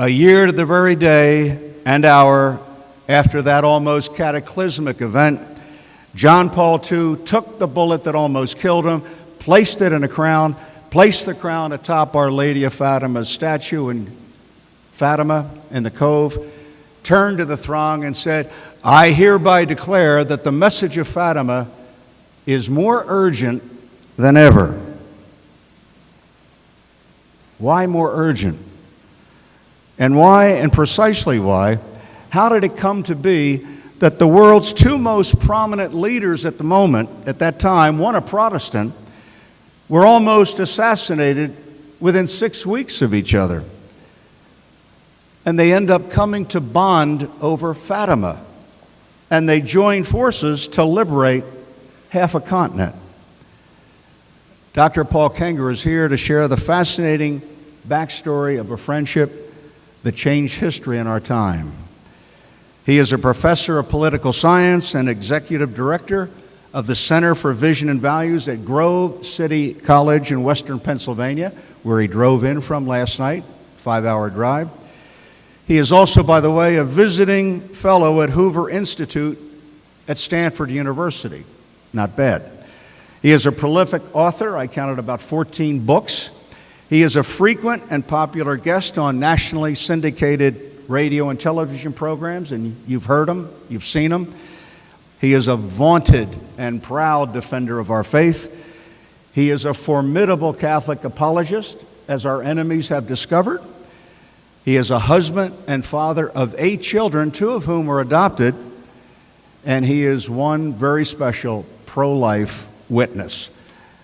A year to the very day and hour after that almost cataclysmic event, John Paul II took the bullet that almost killed him, placed it in a crown, placed the crown atop Our Lady of Fatima's statue in Fatima in the Cove, turned to the throng and said, "I hereby declare that the message of Fatima is more urgent than ever." Why more urgent? And why, and precisely why, how did it come to be that the world's two most prominent leaders at the moment, at that time, one a Protestant, were almost assassinated within 6 weeks of each other? And they end up coming to bond over Fatima, and they join forces to liberate half a continent. Dr. Paul Kengor is here to share the fascinating backstory of a friendship that changed history in our time. He is a professor of political science and executive director of the Center for Vision and Values at Grove City College in Western Pennsylvania, where he drove in from last night, 5-hour drive. He is also, by the way, a visiting fellow at Hoover Institute at Stanford University. Not bad. He is a prolific author. I counted about 14 books. He is a frequent and popular guest on nationally syndicated radio and television programs, and you've heard him, you've seen him. He is a vaunted and proud defender of our faith. He is a formidable Catholic apologist, as our enemies have discovered. He is a husband and father of 8 children, 2 of whom were adopted, and he is one very special pro-life witness.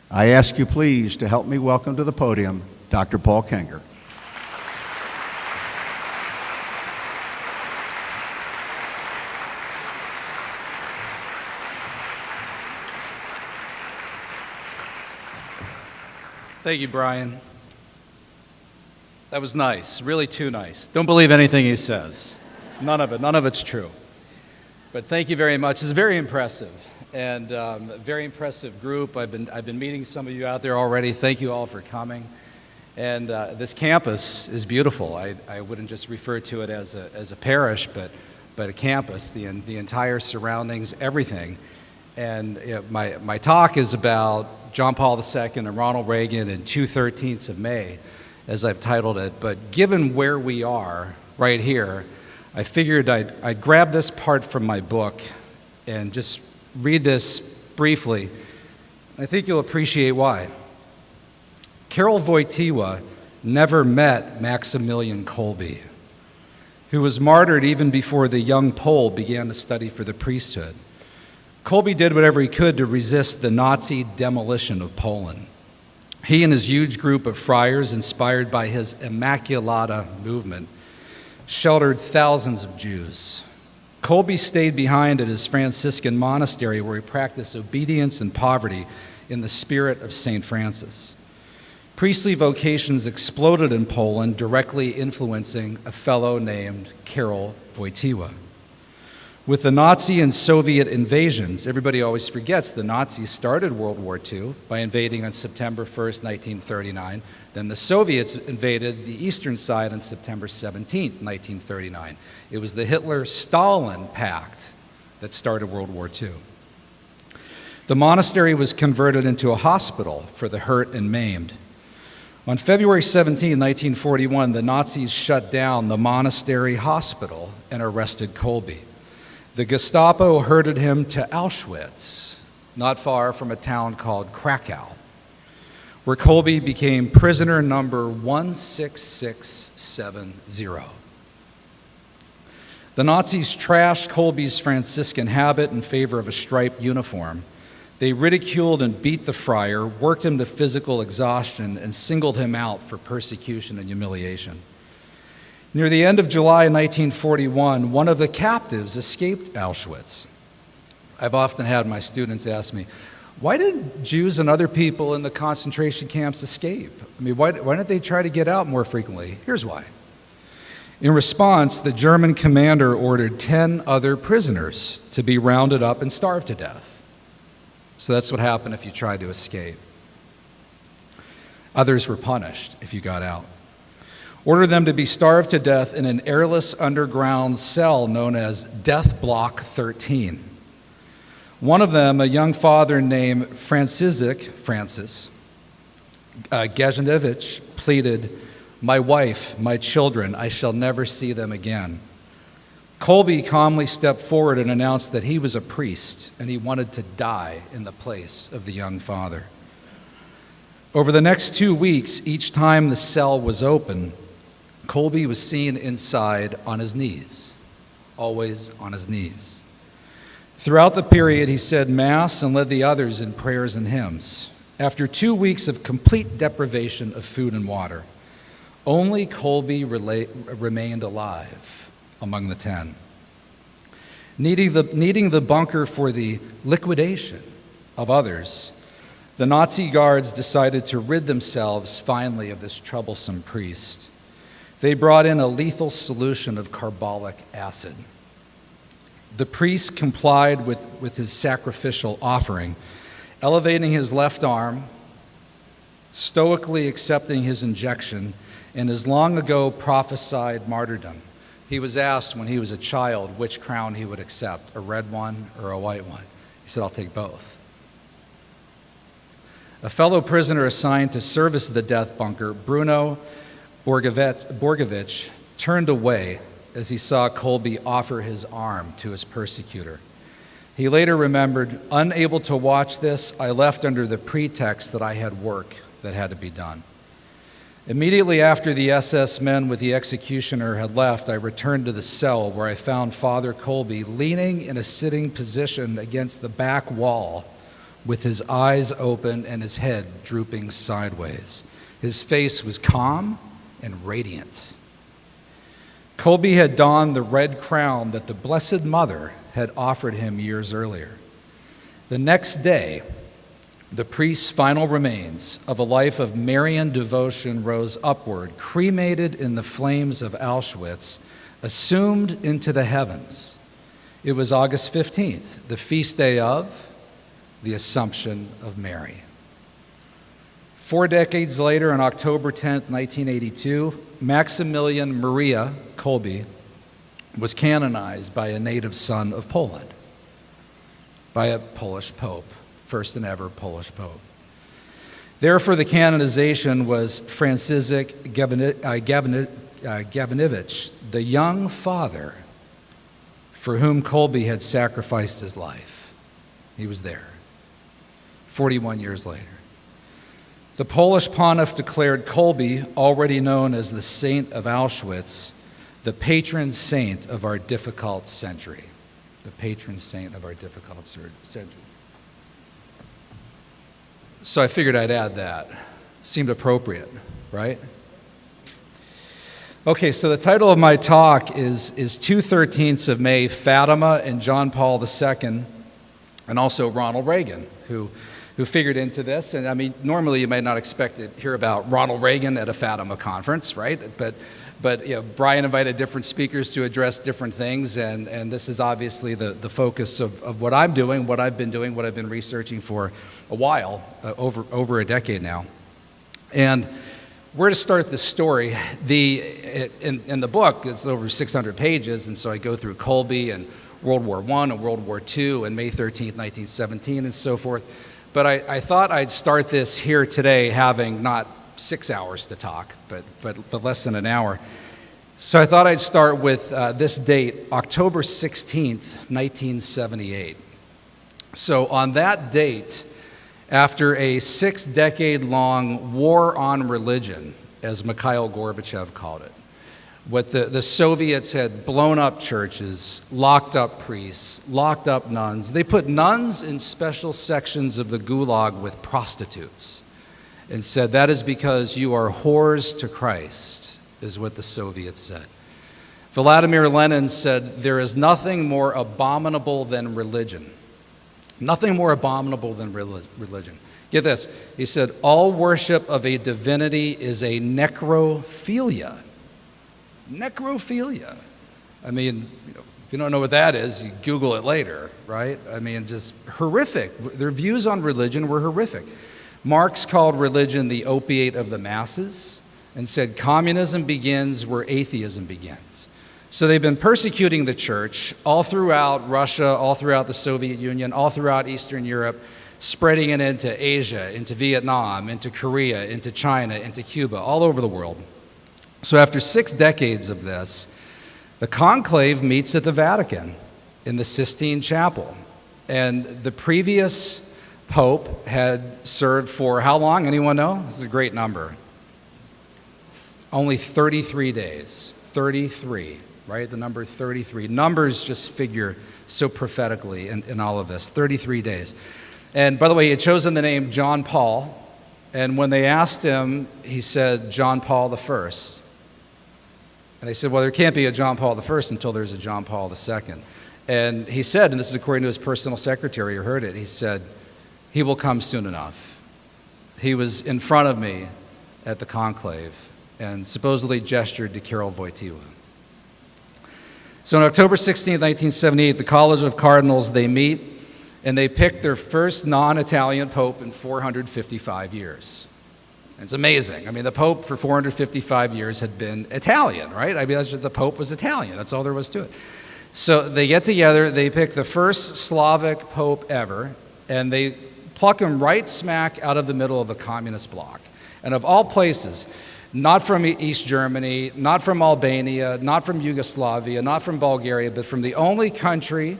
I ask you please to help me welcome to the podium Dr. Paul Kengor. Thank you, Brian. That was nice, really too nice. Don't believe anything he says. None of it's true. But thank you very much. It's very impressive, and a very impressive group. I've been meeting some of you out there already. Thank you all for coming. And this campus is beautiful. I wouldn't just refer to it as a parish, but a campus, the entire surroundings, everything. And my talk is about John Paul II and Ronald Reagan and 2/13 of May, as I've titled it. But given where we are right here, I figured I'd grab this part from my book and just read this briefly. I think you'll appreciate why. Karol Wojtyła never met Maximilian Kolbe, who was martyred even before the young Pole began to study for the priesthood. Kolbe did whatever he could to resist the Nazi demolition of Poland. He and his huge group of friars, inspired by his Immaculata movement, sheltered thousands of Jews. Kolbe stayed behind at his Franciscan monastery, where he practiced obedience and poverty in the spirit of St. Francis. Priestly vocations exploded in Poland, directly influencing a fellow named Karol Wojtyła. With the Nazi and Soviet invasions, everybody always forgets the Nazis started World War II by invading on September 1st, 1939. Then the Soviets invaded the eastern side on September 17th, 1939. It was the Hitler-Stalin pact that started World War II. The monastery was converted into a hospital for the hurt and maimed. On February 17, 1941, the Nazis shut down the monastery hospital and arrested Kolbe. The Gestapo herded him to Auschwitz, not far from a town called Krakow, where Kolbe became prisoner number 16670. The Nazis trashed Kolbe's Franciscan habit in favor of a striped uniform. They ridiculed and beat the friar, worked him to physical exhaustion, and singled him out for persecution and humiliation. Near the end of July 1941, one of the captives escaped Auschwitz. I've often had my students ask me, why did Jews and other people in the concentration camps escape? I mean, why didn't they try to get out more frequently? Here's why. In response, the German commander ordered 10 other prisoners to be rounded up and starved to death. So that's what happened if you tried to escape. Others were punished if you got out. ordered them to be starved to death in an airless underground cell known as Death Block 13. One of them, a young father named Francis Gajinevich, pleaded, "My wife, my children, I shall never see them again." Kolbe calmly stepped forward and announced that he was a priest and he wanted to die in the place of the young father. Over the next 2 weeks, each time the cell was open, Kolbe was seen inside on his knees, always on his knees. Throughout the period, he said Mass and led the others in prayers and hymns. After 2 weeks of complete deprivation of food and water, only Kolbe remained alive among the 10. Needing the bunker for the liquidation of others, the Nazi guards decided to rid themselves finally of this troublesome priest. They brought in a lethal solution of carbolic acid. The priest complied with his sacrificial offering, elevating his left arm, stoically accepting his injection, and his long ago prophesied martyrdom. He was asked when he was a child which crown he would accept, a red one or a white one. He said, "I'll take both." A fellow prisoner assigned to service the death bunker, Bruno Borgovich, turned away as he saw Kolbe offer his arm to his persecutor. He later remembered, "Unable to watch this, I left under the pretext that I had work that had to be done." Immediately after the SS men with the executioner had left, I returned to the cell where I found Father Kolbe leaning in a sitting position against the back wall with his eyes open and his head drooping sideways. His face was calm and radiant. Kolbe had donned the red crown that the Blessed Mother had offered him years earlier. The next day, the priest's final remains of a life of Marian devotion rose upward, cremated in the flames of Auschwitz, assumed into the heavens. It was August 15th, the feast day of the Assumption of Mary. 4 decades later, on October 10th, 1982, Maximilian Maria Kolbe was canonized by a native son of Poland, by a Polish pope, first and ever Polish pope. There for the canonization was Franciszek Gawinewicz, the young father for whom Kolbe had sacrificed his life. He was there, 41 years later. The Polish pontiff declared Kolbe, already known as the Saint of Auschwitz, the patron saint of our difficult century. The patron saint of our difficult century. So I figured I'd add that. Seemed appropriate, right? Okay, so the title of my talk is 2/13 of May, Fatima and John Paul II, and also Ronald Reagan, who figured into this. And I mean, normally you might not expect to hear about Ronald Reagan at a Fatima conference, right? But you know, Brian invited different speakers to address different things, and this is obviously the focus of what I'm doing, what I've been doing, what I've been researching for a while, over a decade now. And where to start this story? In the book, it's over 600 pages, and so I go through Kolbe and World War I and World War II and May 13th, 1917, and so forth. But I thought I'd start this here today having not 6 hours to talk, but less than an hour. So I thought I'd start with this date, October 16th, 1978. So on that date, after a 6-decade-long war on religion, as Mikhail Gorbachev called it, what the Soviets had blown up churches, locked up priests, locked up nuns. They put nuns in special sections of the gulag with prostitutes and said, that is because you are whores to Christ, is what the Soviets said. Vladimir Lenin said, there is nothing more abominable than religion. Nothing more abominable than religion. Get this. He said, all worship of a divinity is a necrophilia. Necrophilia. I mean, if you don't know what that is, you Google it later, right? I mean, just horrific. Their views on religion were horrific. Marx called religion the opiate of the masses. and said communism begins where atheism begins. So they've been persecuting the church all throughout Russia, all throughout the Soviet Union, all throughout Eastern Europe, spreading it into Asia, into Vietnam, into Korea, into China, into Cuba, all over the world. So after 6 decades of this, the conclave meets at the Vatican in the Sistine Chapel. And the previous pope had served for how long? Anyone know? This is a great number. Only 33 days. 33, right? The number 33. Numbers just figure so prophetically in all of this. 33 days. And by the way, he had chosen the name John Paul. And when they asked him, he said, John Paul the First. And they said, well, there can't be a John Paul I until there's a John Paul II. And he said, and this is according to his personal secretary who heard it, he said, he will come soon enough. He was in front of me at the conclave and supposedly gestured to Karol Wojtyła. So on October 16, 1978, the College of Cardinals, they meet and they pick their first non-Italian pope in 455 years. It's amazing. I mean, the Pope for 455 years had been Italian, right? I mean, that's just, the Pope was Italian. That's all there was to it. So they get together, they pick the first Slavic Pope ever, and they pluck him right smack out of the middle of the communist bloc. And of all places, not from East Germany, not from Albania, not from Yugoslavia, not from Bulgaria, but from the only country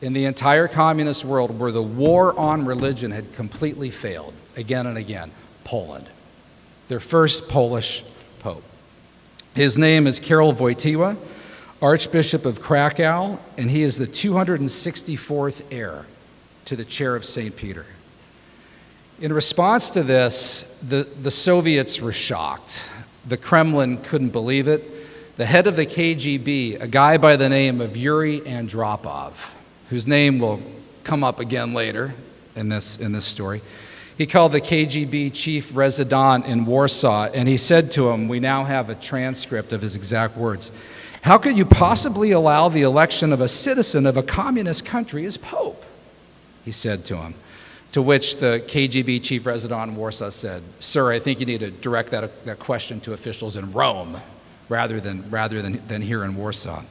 in the entire communist world where the war on religion had completely failed again and again, Poland. Their first Polish pope. His name is Karol Wojtyła, Archbishop of Krakow, and he is the 264th heir to the chair of St. Peter. In response to this, the Soviets were shocked. The Kremlin couldn't believe it. The head of the KGB, a guy by the name of Yuri Andropov, whose name will come up again later in this story, he called the KGB chief resident in Warsaw, and he said to him, we now have a transcript of his exact words, how could you possibly allow the election of a citizen of a communist country as pope? He said to him. To which the KGB chief resident in Warsaw said, sir, I think you need to direct that question to officials in Rome rather than here in Warsaw.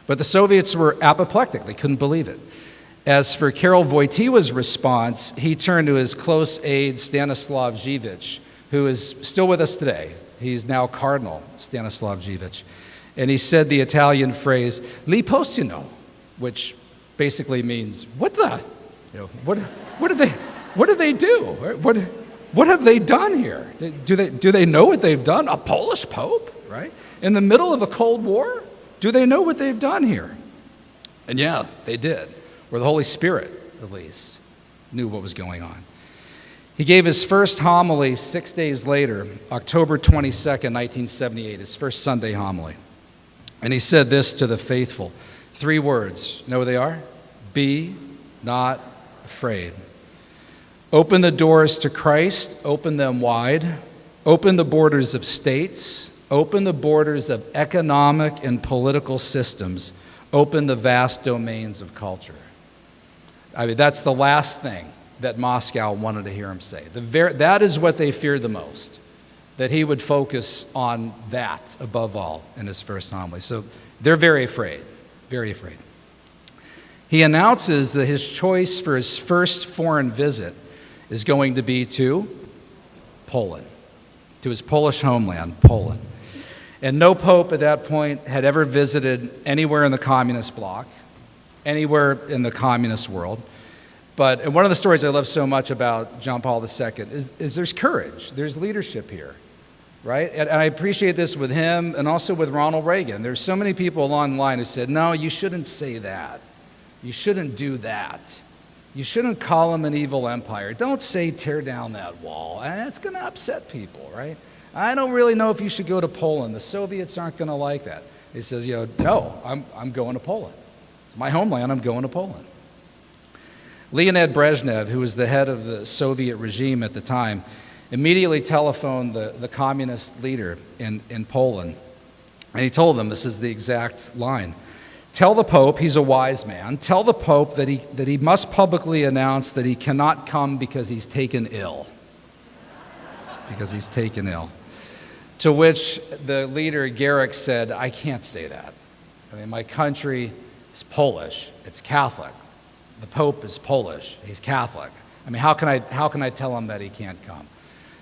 But the Soviets were apoplectic. They couldn't believe it. As for Karol Wojtyła's response, he turned to his close aide, Stanislav Živić, who is still with us today. He's now Cardinal Stanislav Živić. And he said the Italian phrase, li posino, which basically means, what the? You know, what did they do? What have they done here? Do they know what they've done? A Polish pope, right? In the middle of a Cold War? Do they know what they've done here? And yeah, they did. Or the Holy Spirit, at least, knew what was going on. He gave his first homily 6 days later, October 22nd, 1978, his first Sunday homily. And he said this to the faithful. 3 words. Know what they are? Be not afraid. Open the doors to Christ, open them wide. Open the borders of states, open the borders of economic and political systems, open the vast domains of culture. I mean, that's the last thing that Moscow wanted to hear him say. That is what they feared the most, that he would focus on that above all in his first homily. So they're very afraid, very afraid. He announces that his choice for his first foreign visit is going to be to Poland, to his Polish homeland, Poland. And no pope at that point had ever visited anywhere in the communist bloc, anywhere in the communist world. And one of the stories I love so much about John Paul II is there's courage, there's leadership here, right? And I appreciate this with him and also with Ronald Reagan. There's so many people along the line who said, no, you shouldn't say that. You shouldn't do that. You shouldn't call them an evil empire. Don't say tear down that wall. It's going to upset people, right? I don't really know if you should go to Poland. The Soviets aren't going to like that. He says, no, I'm going to Poland. It's my homeland, I'm going to Poland. Leonid Brezhnev, who was the head of the Soviet regime at the time, immediately telephoned the communist leader in Poland. And he told them, this is the exact line, tell the Pope, he's a wise man, tell the Pope that he must publicly announce that he cannot come because he's taken ill. Because he's taken ill. To which the leader, Garrick, said, I can't say that. I mean, my country is Polish. It's Catholic. The Pope is Polish. He's Catholic. I mean, how can I tell him that he can't come?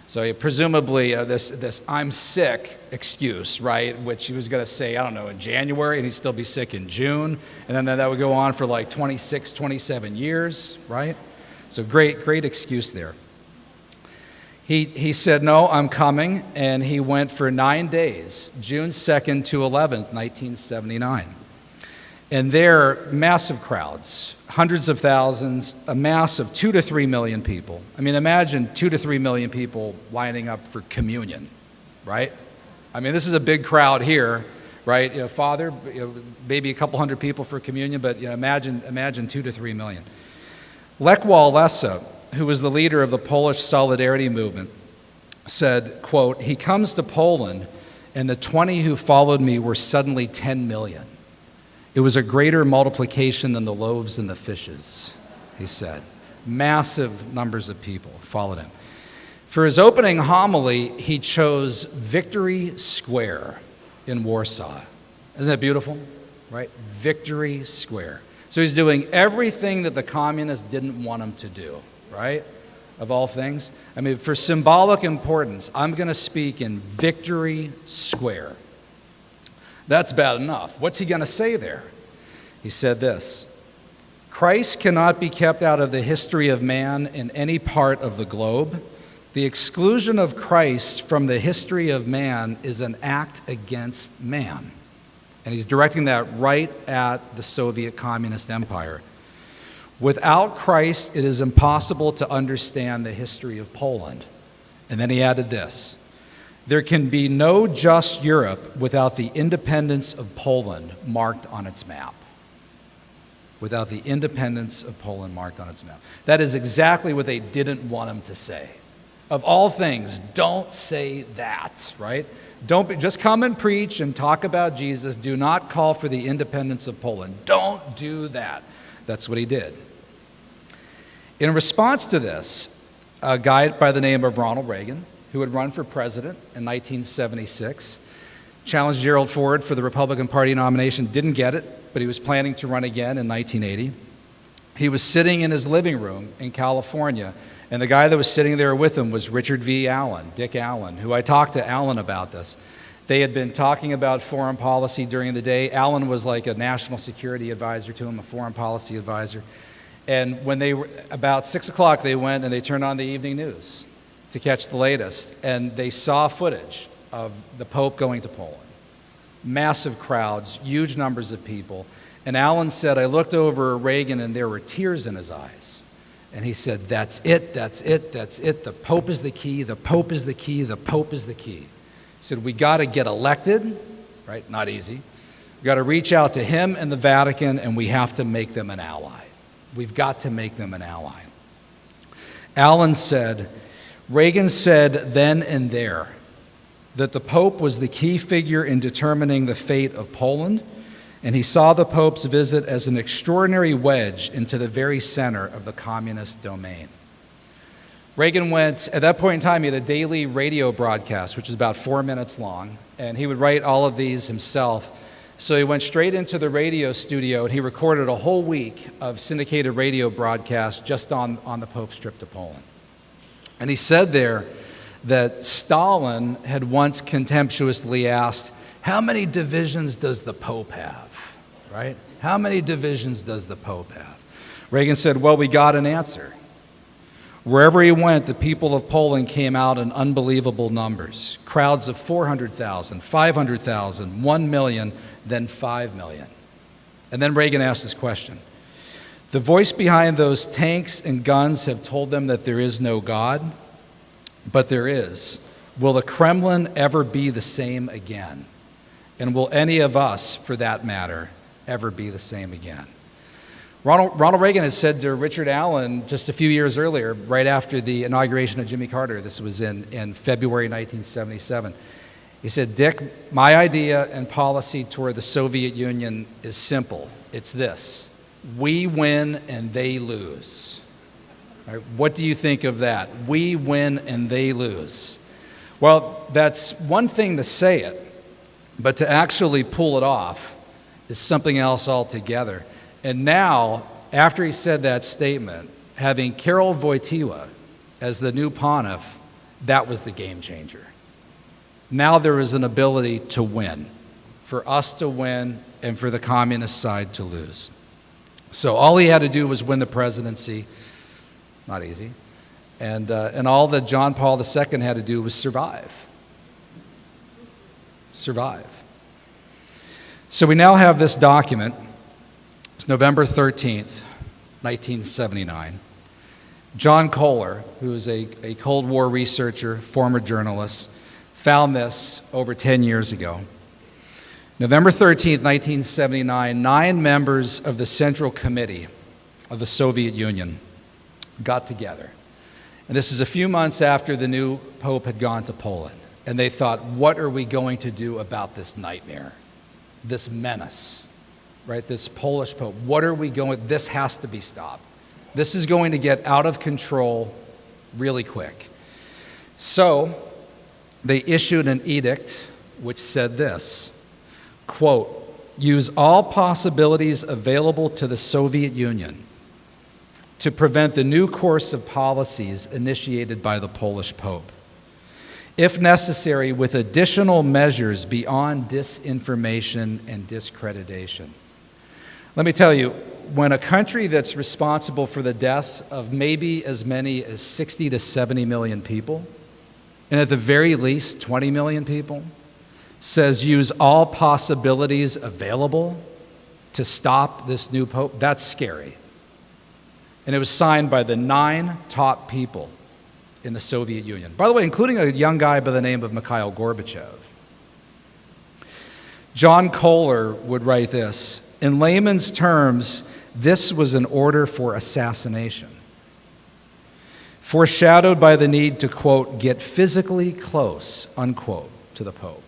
So presumably this I'm sick excuse, right, which he was going to say, I don't know, in January, and he'd still be sick in June, and then that would go on for like 26, 27 years, right? So great excuse there. He said, no, I'm coming, and he went for 9 days, June 2nd to 11th, 1979. And there, massive crowds, hundreds of thousands, a mass of 2 to 3 million people. I mean, imagine 2 to 3 million people lining up for communion, right? I mean, this is a big crowd here, right? You know, Father, maybe a couple hundred people for communion, but imagine 2 to 3 million. Lech Walesa, who was the leader of the Polish Solidarity movement, said, quote, he comes to Poland, and the 20 who followed me were suddenly 10 million. It was a greater multiplication than the loaves and the fishes, he said. Massive numbers of people followed him. For his opening homily, he chose Victory Square in Warsaw. Isn't that beautiful? Right? Victory Square. So he's doing everything that the communists didn't want him to do, right? Of all things. I mean, for symbolic importance, I'm going to speak in Victory Square. That's bad enough. What's he going to say there? He said this: Christ cannot be kept out of the history of man in any part of the globe. The exclusion of Christ from the history of man is an act against man. And he's directing that right at the Soviet Communist Empire. Without Christ, it is impossible to understand the history of Poland. And then he added this: there can be no just Europe without the independence of Poland marked on its map. Without the independence of Poland marked on its map. That is exactly what they didn't want him to say. Of all things, don't say that, right? Just come and preach and talk about Jesus. Do not call for the independence of Poland. Don't do that. That's what he did. In response to this, a guy by the name of Ronald Reagan, who had run for president in 1976, challenged Gerald Ford for the Republican Party nomination, didn't get it, but he was planning to run again in 1980. He was sitting in his living room in California, and the guy that was sitting there with him was Richard V. Allen, Dick Allen, who I talked to Allen about this. They had been talking about foreign policy during the day. Allen was like a national security advisor to him, a foreign policy advisor. And when they were about 6 o'clock, they went and they turned on the evening news to catch the latest. And they saw footage of the Pope going to Poland. Massive crowds, huge numbers of people. And Allen said, I looked over Reagan and there were tears in his eyes. And he said, that's it, that's it, that's it. The Pope is the key, the Pope is the key, the Pope is the key. He said, we got to get elected, right? Not easy. We got to reach out to him and the Vatican, and we have to make them an ally. We've got to make them an ally. Allen said, Reagan said then and there that the Pope was the key figure in determining the fate of Poland, and he saw the Pope's visit as an extraordinary wedge into the very center of the communist domain. Reagan went, at that point in time, he had a daily radio broadcast, which is about 4 minutes long, and he would write all of these himself. So he went straight into the radio studio, and he recorded a whole week of syndicated radio broadcasts just on the Pope's trip to Poland. And he said there that Stalin had once contemptuously asked, how many divisions does the Pope have, right? How many divisions does the Pope have? Reagan said, well, we got an answer. Wherever he went, the people of Poland came out in unbelievable numbers. Crowds of 400,000, 500,000, 1 million, then 5 million. And then Reagan asked this question. The voice behind those tanks and guns have told them that there is no God, but there is. Will the Kremlin ever be the same again? And will any of us, for that matter, ever be the same again? Ronald Reagan had said to Richard Allen just a few years earlier, right after the inauguration of Jimmy Carter, this was in February 1977, he said, Dick, my idea and policy toward the Soviet Union is simple. It's this: we win and they lose. Right? What do you think of that? We win and they lose. Well, that's one thing to say it, but to actually pull it off is something else altogether. And now, after he said that statement, having Karol Wojtyła as the new pontiff, that was the game changer. Now there is an ability to win, for us to win and for the communist side to lose. So all he had to do was win the presidency. Not easy. And all that John Paul II had to do was survive. Survive. So we now have this document. It's November 13th, 1979. John Kohler, who is a Cold War researcher, former journalist, found this over 10 years ago. November 13th, 1979, 9 members of the Central Committee of the Soviet Union got together. And this is a few months after the new Pope had gone to Poland. And they thought, what are we going to do about this nightmare, this menace, right? This Polish Pope. What are we going, this has to be stopped. This is going to get out of control really quick. So they issued an edict which said this, quote, use all possibilities available to the Soviet Union to prevent the new course of policies initiated by the Polish Pope, if necessary, with additional measures beyond disinformation and discreditation. Let me tell you, when a country that's responsible for the deaths of maybe as many as 60 to 70 million people, and at the very least 20 million people, says use all possibilities available to stop this new pope, that's scary. And it was signed by the 9 top people in the Soviet Union. By the way, including a young guy by the name of Mikhail Gorbachev. John Kohler would write this, in layman's terms, this was an order for assassination, foreshadowed by the need to, quote, get physically close, unquote, to the Pope.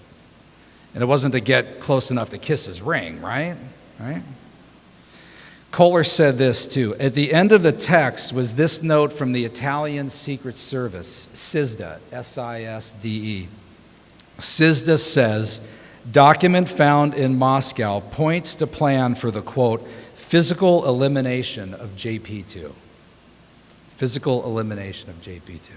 And it wasn't to get close enough to kiss his ring, right? Kohler said this too. At the end of the text was this note from the Italian Secret Service, SISDA, S-I-S-D-E. SISDA says, document found in Moscow points to plan for the, quote, physical elimination of JP2. Physical elimination of JP2.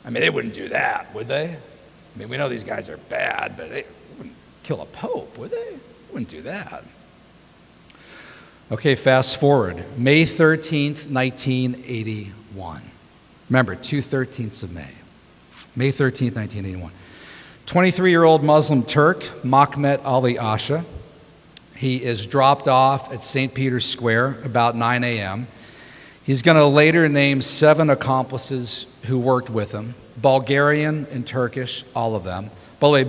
I mean, they wouldn't do that, would they? I mean, we know these guys are bad, but they wouldn't kill a pope, would they? They wouldn't do that. Okay, fast forward. May 13th, 1981. Remember, 2/13 of May. May 13th, 1981. 23-year-old Muslim Turk, Mahmet Ali Asha. He is dropped off at St. Peter's Square about 9 a.m. He's going to later name 7 accomplices who worked with him, Bulgarian and Turkish, all of them. By the way,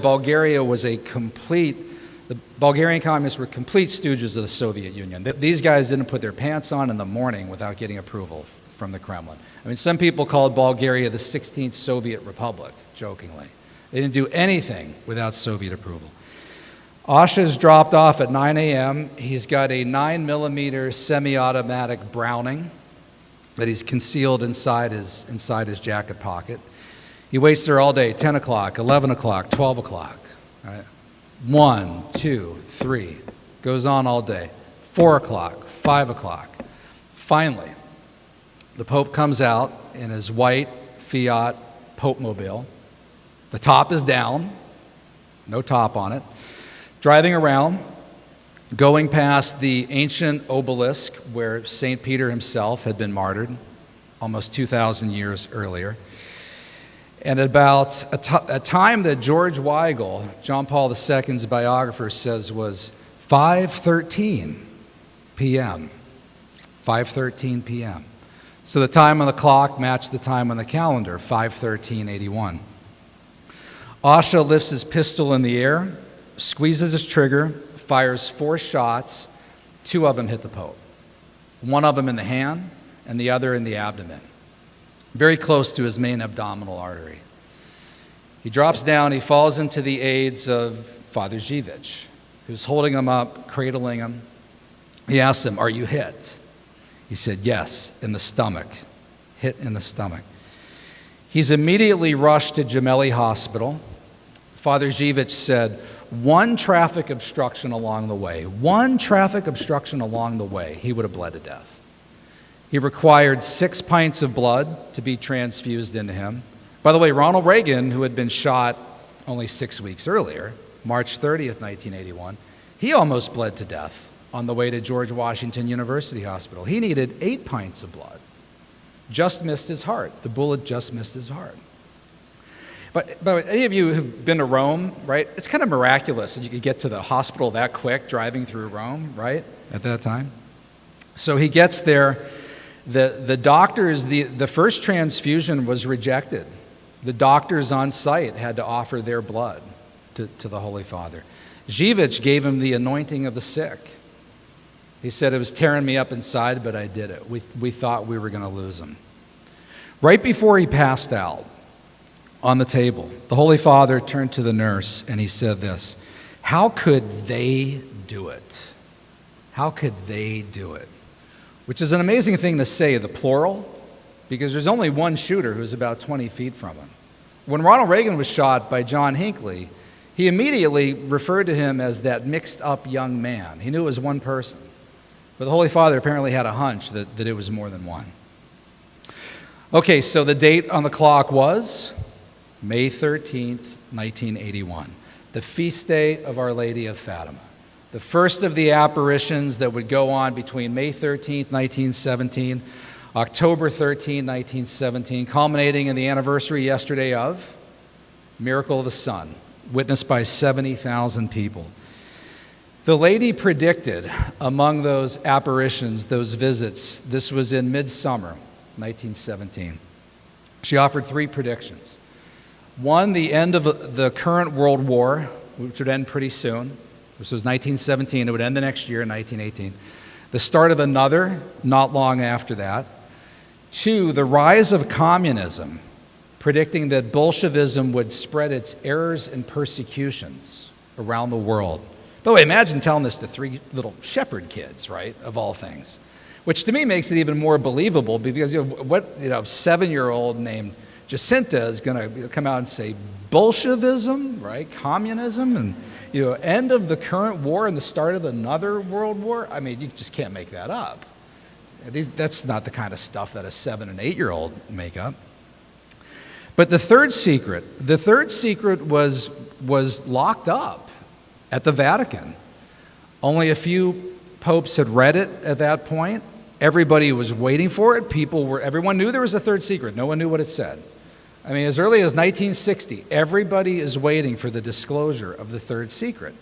the Bulgarian communists were complete stooges of the Soviet Union. These guys didn't put their pants on in the morning without getting approval from the Kremlin. I mean, some people called Bulgaria the 16th Soviet Republic, jokingly. They didn't do anything without Soviet approval. Asha is dropped off at 9 a.m. He's got a 9mm semi-automatic Browning that he's concealed inside his jacket pocket. He waits there all day, 10 o'clock, 11 o'clock, 12 o'clock. Right? 1, 2, 3, goes on all day. 4 o'clock, 5 o'clock. Finally, the Pope comes out in his white Fiat Pope-mobile. The top is down, no top on it. Driving around, going past the ancient obelisk where St. Peter himself had been martyred almost 2,000 years earlier. And at about a time that George Weigel, John Paul II's biographer, says was 5:13 p.m. 5:13 p.m. So the time on the clock matched the time on the calendar, 5:13:81. Asha lifts his pistol in the air, squeezes his trigger, fires 4 shots. 2 of them hit the Pope. 1 of them in the hand and the other in the abdomen, very close to his main abdominal artery. He drops down, he falls into the aids of Father Zivich, who's holding him up, cradling him. He asked him, "Are you hit?" He said, "Yes, in the stomach, hit in the stomach." He's immediately rushed to Gemelli Hospital. Father Zivich said, one traffic obstruction along the way, he would have bled to death. He required 6 pints of blood to be transfused into him. By the way, Ronald Reagan, who had been shot only 6 weeks earlier, March 30th, 1981, he almost bled to death on the way to George Washington University Hospital. He needed 8 pints of blood. Just missed his heart. The bullet just missed his heart. But any of you who've been to Rome, right, it's kind of miraculous that you could get to the hospital that quick driving through Rome, right, at that time. So he gets there. The doctors, the first transfusion was rejected. The doctors on site had to offer their blood to the Holy Father. Zivich gave him the anointing of the sick. He said, it was tearing me up inside, but I did it. We thought we were going to lose him. Right before he passed out on the table, the Holy Father turned to the nurse and he said this, how could they do it? How could they do it? Which is an amazing thing to say, the plural, because there's only one shooter who's about 20 feet from him. When Ronald Reagan was shot by John Hinckley, he immediately referred to him as that mixed up young man. He knew it was one person. But the Holy Father apparently had a hunch that it was more than one. Okay, so the date on the clock was May 13th, 1981, the feast day of Our Lady of Fatima. The first of the apparitions that would go on between May 13th, 1917, October 13, 1917, culminating in the anniversary yesterday of Miracle of the Sun, witnessed by 70,000 people. The lady predicted among those apparitions, those visits, this was in midsummer, 1917. She offered 3 predictions. One, the end of the current World War, which would end pretty soon, which was 1917. It would end the next year, 1918. The start of another, not long after that. 2, the rise of communism, predicting that Bolshevism would spread its errors and persecutions around the world. By the way, imagine telling this to 3 little shepherd kids, right, of all things, which to me makes it even more believable because what 7-year-old named Jacinta is going to come out and say Bolshevism, right, communism, and end of the current war and the start of another world war. I mean, you just can't make that up. That's not the kind of stuff that a 7 and 8-year-old make up. But the third secret was locked up at the Vatican. Only a few popes had read it at that point. Everybody was waiting for it. Everyone knew there was a third secret. No one knew what it said. I mean, as early as 1960, everybody is waiting for the disclosure of the third secret.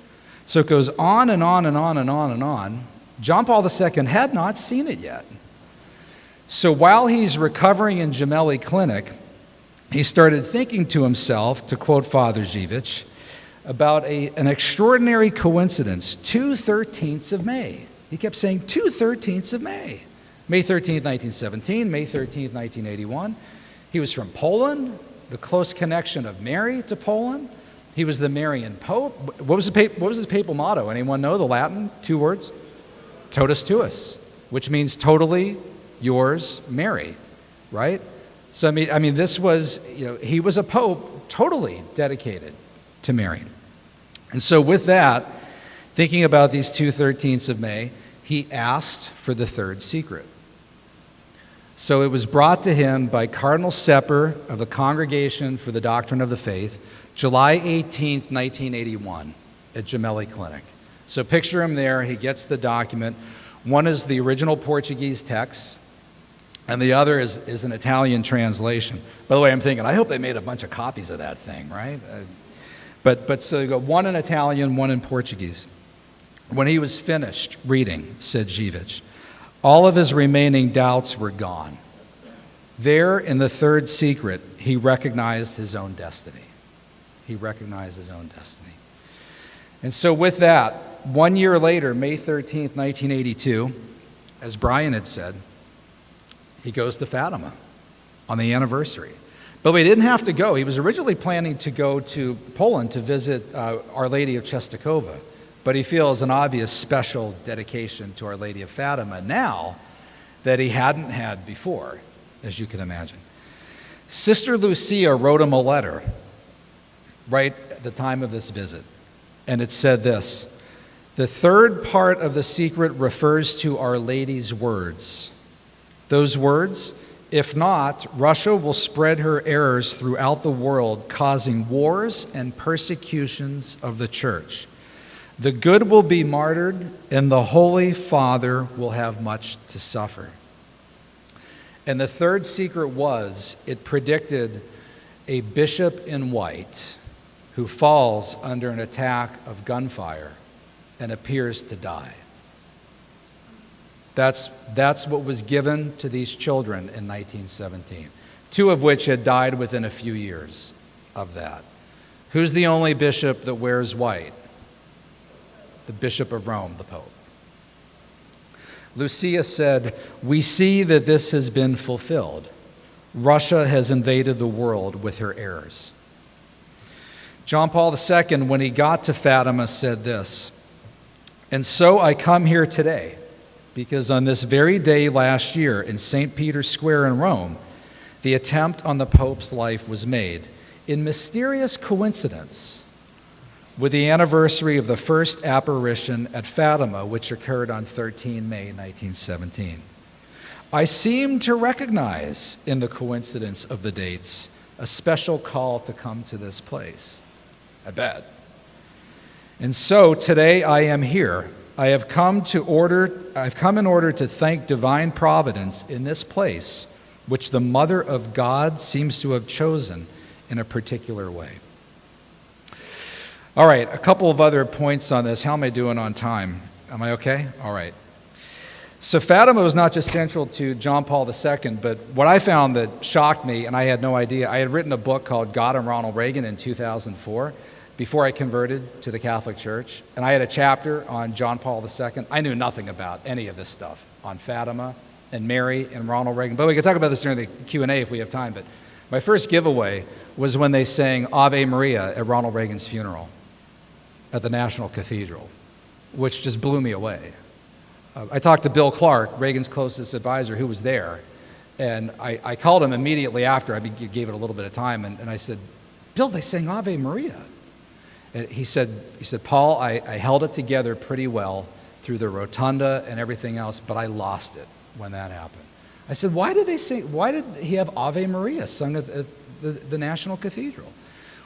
So it goes on and on and on and on and on. John Paul II had not seen it yet. So while he's recovering in Gemelli Clinic, he started thinking to himself, to quote Father Zivich, about an extraordinary coincidence, 2/13 of May. He kept saying 2/13 of May. May 13th, 1917, May 13th, 1981. He was from Poland, the close connection of Mary to Poland. He was the Marian Pope. What was his papal motto? Anyone know the Latin? 2 words? Totus tuus, which means totally yours, Mary, right? So I mean, this was, he was a pope totally dedicated to Mary. And so with that, thinking about these 2/13 of May, he asked for the third secret. So it was brought to him by Cardinal Sepper of the Congregation for the Doctrine of the Faith, July 18th, 1981, at Gemelli Clinic. So picture him there. He gets the document. One is the original Portuguese text, and the other is an Italian translation. By the way, I'm thinking, I hope they made a bunch of copies of that thing, right? But so you got one in Italian, one in Portuguese. When he was finished reading, said Zivich, all of his remaining doubts were gone. There, in the third secret, he recognized his own destiny. He recognized his own destiny. And so with that, 1 year later, May 13th, 1982, as Brian had said, he goes to Fatima on the anniversary. But he didn't have to go. He was originally planning to go to Poland to visit Our Lady of Czestochowa, but he feels an obvious special dedication to Our Lady of Fatima now that he hadn't had before, as you can imagine. Sister Lucia wrote him a letter right at the time of this visit, and it said this: "The third part of the secret refers to Our Lady's words. Those words, if not, Russia will spread her errors throughout the world, causing wars and persecutions of the church. The good will be martyred, and the Holy Father will have much to suffer." And the third secret was, it predicted a bishop in white who falls under an attack of gunfire and appears to die. That's what was given to these children in 1917, two of which had died within a few years of that. Who's the only bishop that wears white? The Bishop of Rome, the Pope. Lucia said, "We see that this has been fulfilled. Russia has invaded the world with her errors." John Paul II, when he got to Fatima, said this: "And so I come here today, because on this very day last year in St. Peter's Square in Rome, the attempt on the Pope's life was made, in mysterious coincidence, with the anniversary of the first apparition at Fatima, which occurred on 13 May 1917. I seem to recognize in the coincidence of the dates a special call to come to this place. I bet. And so today I am here. I have come in order to thank divine providence in this place, which the Mother of God seems to have chosen in a particular way." All right, a couple of other points on this. How am I doing on time? Am I okay? All right. So Fatima was not just central to John Paul II, but what I found that shocked me, and I had no idea, I had written a book called God and Ronald Reagan in 2004, before I converted to the Catholic Church, and I had a chapter on John Paul II. I knew nothing about any of this stuff on Fatima and Mary and Ronald Reagan, but we could talk about this during the Q&A if we have time. But my first giveaway was when they sang Ave Maria at Ronald Reagan's funeral at the National Cathedral, which just blew me away. I talked to Bill Clark, Reagan's closest advisor, who was there, and I called him immediately after. I gave it a little bit of time, and I said, "Bill, they sang Ave Maria." And he said, "Paul, I held it together pretty well through the rotunda and everything else, but I lost it when that happened." I said, why did he have Ave Maria sung at the National Cathedral?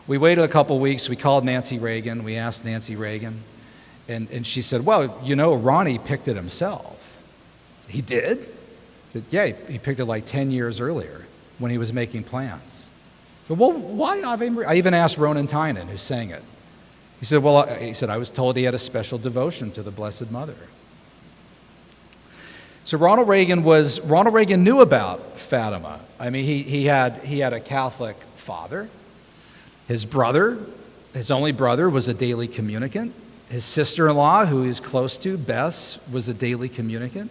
We waited a couple weeks. We called Nancy Reagan. We asked Nancy Reagan, and she said, "Well, Ronnie picked it himself." "He did?" I said, "Yeah, he picked it like 10 years earlier when he was making plans." I said, "Well, why Ave Maria?" I even asked Ronan Tynan, who sang it. He said, "I was told he had a special devotion to the Blessed Mother." So Ronald Reagan knew about Fatima. I mean, he had a Catholic father. His only brother, was a daily communicant. His sister-in-law, who he's close to, Bess, was a daily communicant.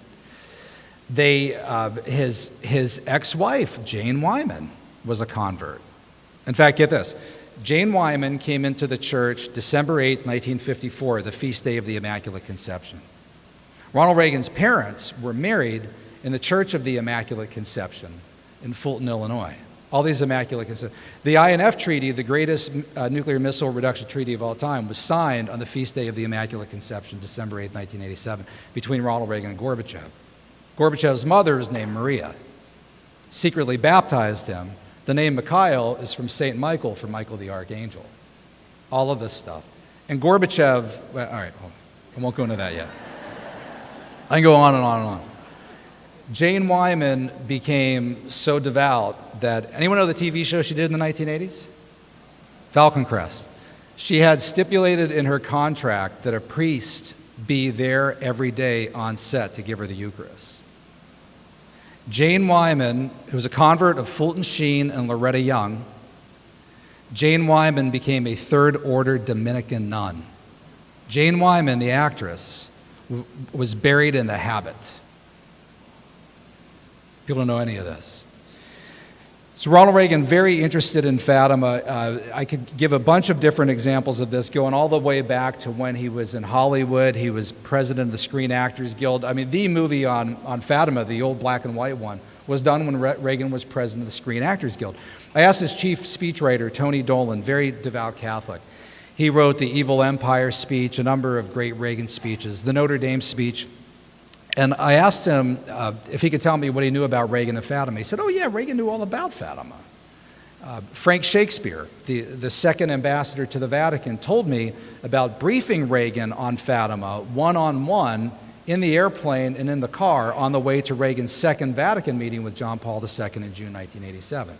His ex-wife, Jane Wyman, was a convert. In fact, get this. Jane Wyman came into the church December 8th, 1954, the feast day of the Immaculate Conception. Ronald Reagan's parents were married in the Church of the Immaculate Conception in Fulton, Illinois. All these Immaculate Conception. The INF Treaty, the greatest nuclear missile reduction treaty of all time, was signed on the feast day of the Immaculate Conception, December 8th, 1987, between Ronald Reagan and Gorbachev. Gorbachev's mother is named Maria. Secretly baptized him. The name Mikhail is from St. Michael, from Michael the Archangel. All of this stuff. And Gorbachev, well, all right, I won't go into that yet. I can go on and on and on. Jane Wyman became so devout that, anyone know the TV show she did in the 1980s? Falcon Crest. She had stipulated in her contract that a priest be there every day on set to give her the Eucharist. Jane Wyman, who was a convert of Fulton Sheen and Loretta Young, Jane Wyman became a third-order Dominican nun. Jane Wyman, the actress, was buried in the habit. People don't know any of this. So Ronald Reagan, very interested in Fatima. I could give a bunch of different examples of this, going all the way back to when he was in Hollywood. He was president of the Screen Actors Guild. I mean, the movie on Fatima, the old black and white one, was done when Reagan was president of the Screen Actors Guild. I asked his chief speechwriter, Tony Dolan, very devout Catholic. He wrote the Evil Empire speech, a number of great Reagan speeches, the Notre Dame speech. And I asked him if he could tell me what he knew about Reagan and Fatima. He said, oh yeah, Reagan knew all about Fatima. Frank Shakespeare, the second ambassador to the Vatican, told me about briefing Reagan on Fatima one-on-one in the airplane and in the car on the way to Reagan's second Vatican meeting with John Paul II in June 1987.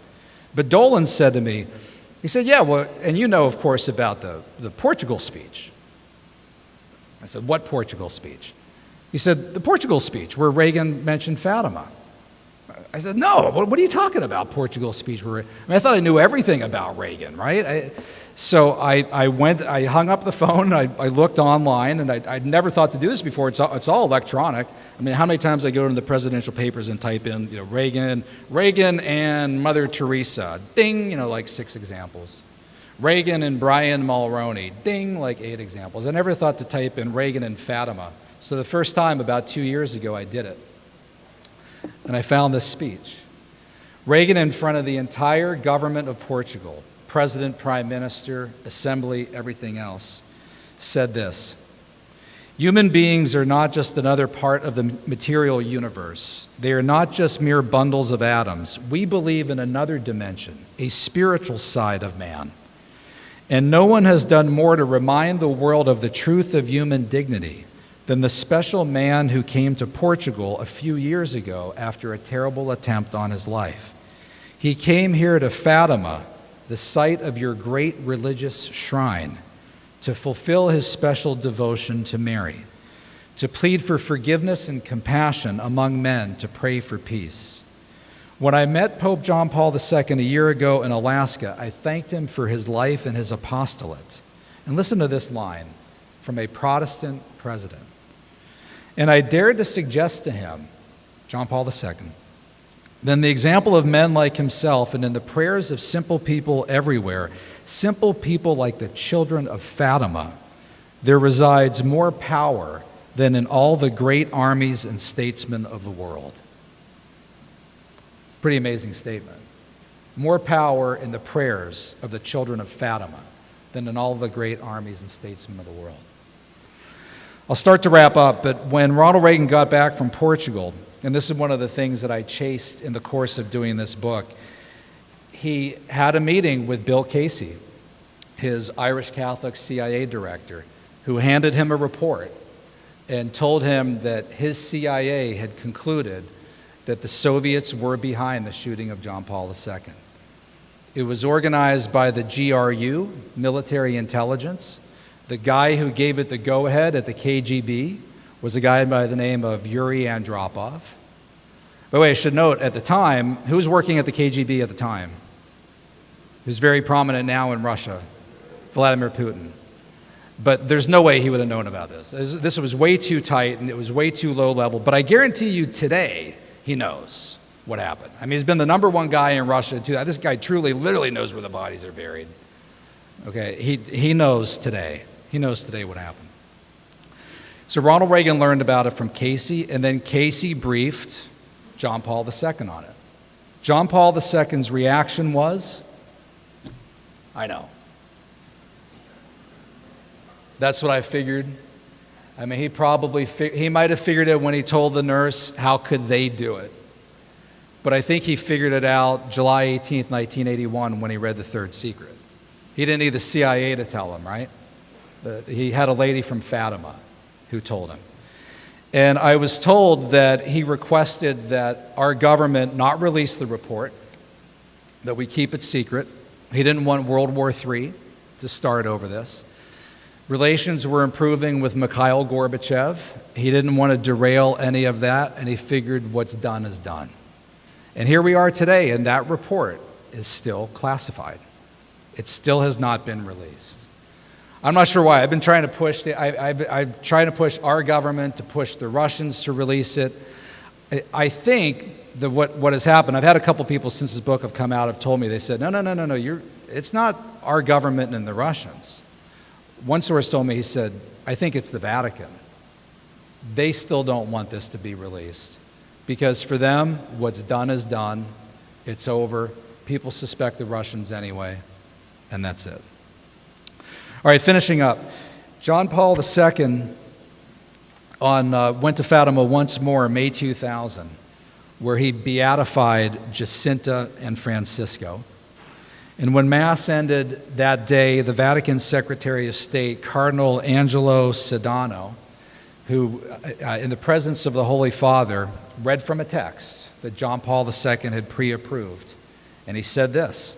But Dolan said to me, he said, yeah, well, and you know, of course, about the Portugal speech. I said, what Portugal speech? He said, the Portugal speech where Reagan mentioned Fatima. I said, no, what are you talking about, Portugal speech? I thought I knew everything about Reagan, right? So I hung up the phone, and I looked online, and I'd never thought to do this before. It's all electronic. I mean, how many times I go into the presidential papers and type in, Reagan and Mother Teresa, ding, like 6 examples. Reagan and Brian Mulroney, ding, like 8 examples. I never thought to type in Reagan and Fatima. So the first time, about 2 years ago, I did it. And I found this speech. Reagan, in front of the entire government of Portugal, president, prime minister, assembly, everything else, said this: human beings are not just another part of the material universe. They are not just mere bundles of atoms. We believe in another dimension, a spiritual side of man. And no one has done more to remind the world of the truth of human dignity than the special man who came to Portugal a few years ago after a terrible attempt on his life. He came here to Fatima, the site of your great religious shrine, to fulfill his special devotion to Mary, to plead for forgiveness and compassion among men, to pray for peace. When I met Pope John Paul II a year ago in Alaska, I thanked him for his life and his apostolate. And listen to this line from a Protestant president. And I dared to suggest to him, John Paul II, that in the example of men like himself and in the prayers of simple people everywhere, simple people like the children of Fatima, there resides more power than in all the great armies and statesmen of the world. Pretty amazing statement. More power in the prayers of the children of Fatima than in all the great armies and statesmen of the world. I'll start to wrap up, but when Ronald Reagan got back from Portugal, and this is one of the things that I chased in the course of doing this book, he had a meeting with Bill Casey, his Irish Catholic CIA director, who handed him a report and told him that his CIA had concluded that the Soviets were behind the shooting of John Paul II. It was organized by the GRU, military intelligence. The guy who gave it the go-ahead at the KGB was a guy by the name of Yuri Andropov. By the way, I should note, at the time, who was working at the KGB at the time? Who's very prominent now in Russia? Vladimir Putin. But there's no way he would have known about this. This was way too tight, and it was way too low level. But I guarantee you today, he knows what happened. I mean, he's been the #1 guy in Russia, too. This guy truly, literally knows where the bodies are buried. Okay, he knows today. He knows today what happened. So Ronald Reagan learned about it from Casey, and then Casey briefed John Paul II on it. John Paul II's reaction was, I know. That's what I figured. I mean, he might have figured it when he told the nurse, how could they do it? But I think he figured it out July 18th, 1981, when he read The Third Secret. He didn't need the CIA to tell him, right? He had a lady from Fatima who told him. And I was told that he requested that our government not release the report, that we keep it secret. He didn't want World War III to start over this. Relations were improving with Mikhail Gorbachev. He didn't want to derail any of that, and he figured what's done is done. And here we are today, and that report is still classified. It still has not been released. I'm not sure why. I've been trying to push I'm trying to push our government to push the Russians to release it. I think that what has happened, I've had a couple people since this book have come out have told me, they said, no, it's not our government and the Russians. One source told me, he said, I think it's the Vatican. They still don't want this to be released. Because for them, what's done is done. It's over. People suspect the Russians anyway, and that's it. All right, finishing up. John Paul II went to Fatima once more, May 2000, where he beatified Jacinta and Francisco. And when Mass ended that day, the Vatican Secretary of State, Cardinal Angelo Sedano, who, in the presence of the Holy Father, read from a text that John Paul II had pre-approved. And he said this: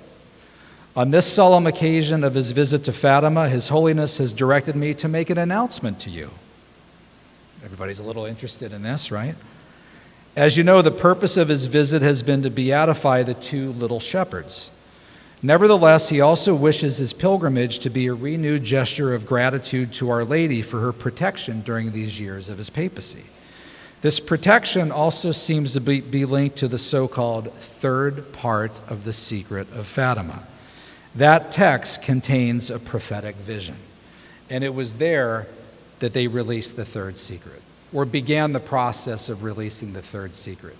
"On this solemn occasion of his visit to Fatima, His Holiness has directed me to make an announcement to you." Everybody's a little interested in this, right? "As you know, the purpose of his visit has been to beatify the two little shepherds. Nevertheless, he also wishes his pilgrimage to be a renewed gesture of gratitude to Our Lady for her protection during these years of his papacy. This protection also seems to be linked to the so-called third part of the Secret of Fatima. That text contains a prophetic vision, and it was there that they released the third secret, or began the process of releasing the third secret.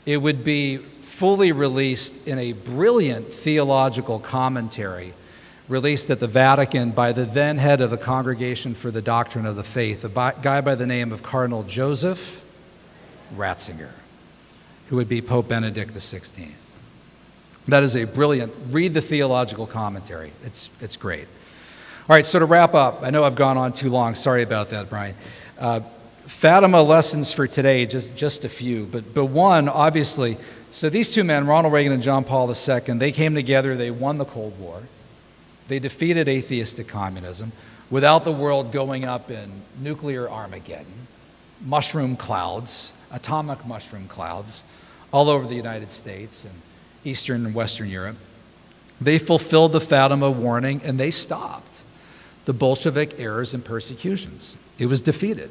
It would be fully released in a brilliant theological commentary released at the Vatican by the then head of the Congregation for the Doctrine of the Faith, a guy by the name of Cardinal Joseph Ratzinger, who would be Pope Benedict XVI. That is a brilliant, read the theological commentary. It's great. All right, so to wrap up, I know I've gone on too long. Sorry about that, Brian. Fatima lessons for today, just a few. But one, obviously, so these two men, Ronald Reagan and John Paul II, they came together, they won the Cold War. They defeated atheistic communism without the world going up in nuclear Armageddon, mushroom clouds, atomic mushroom clouds, all over the United States and Eastern and Western Europe. They fulfilled the Fatima warning, and they stopped the Bolshevik errors and persecutions. It was defeated.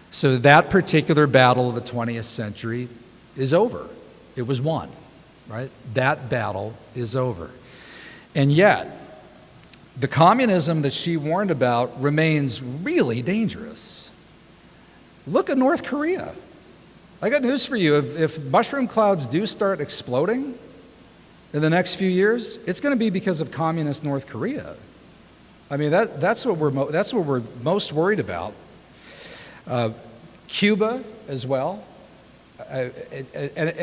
So that particular battle of the 20th century is over. It was won, right? That battle is over. And yet, the communism that she warned about remains really dangerous. Look at North Korea. I got news for you. If mushroom clouds do start exploding in the next few years, it's going to be because of communist North Korea. I mean, that's what we're most worried about. Cuba as well. And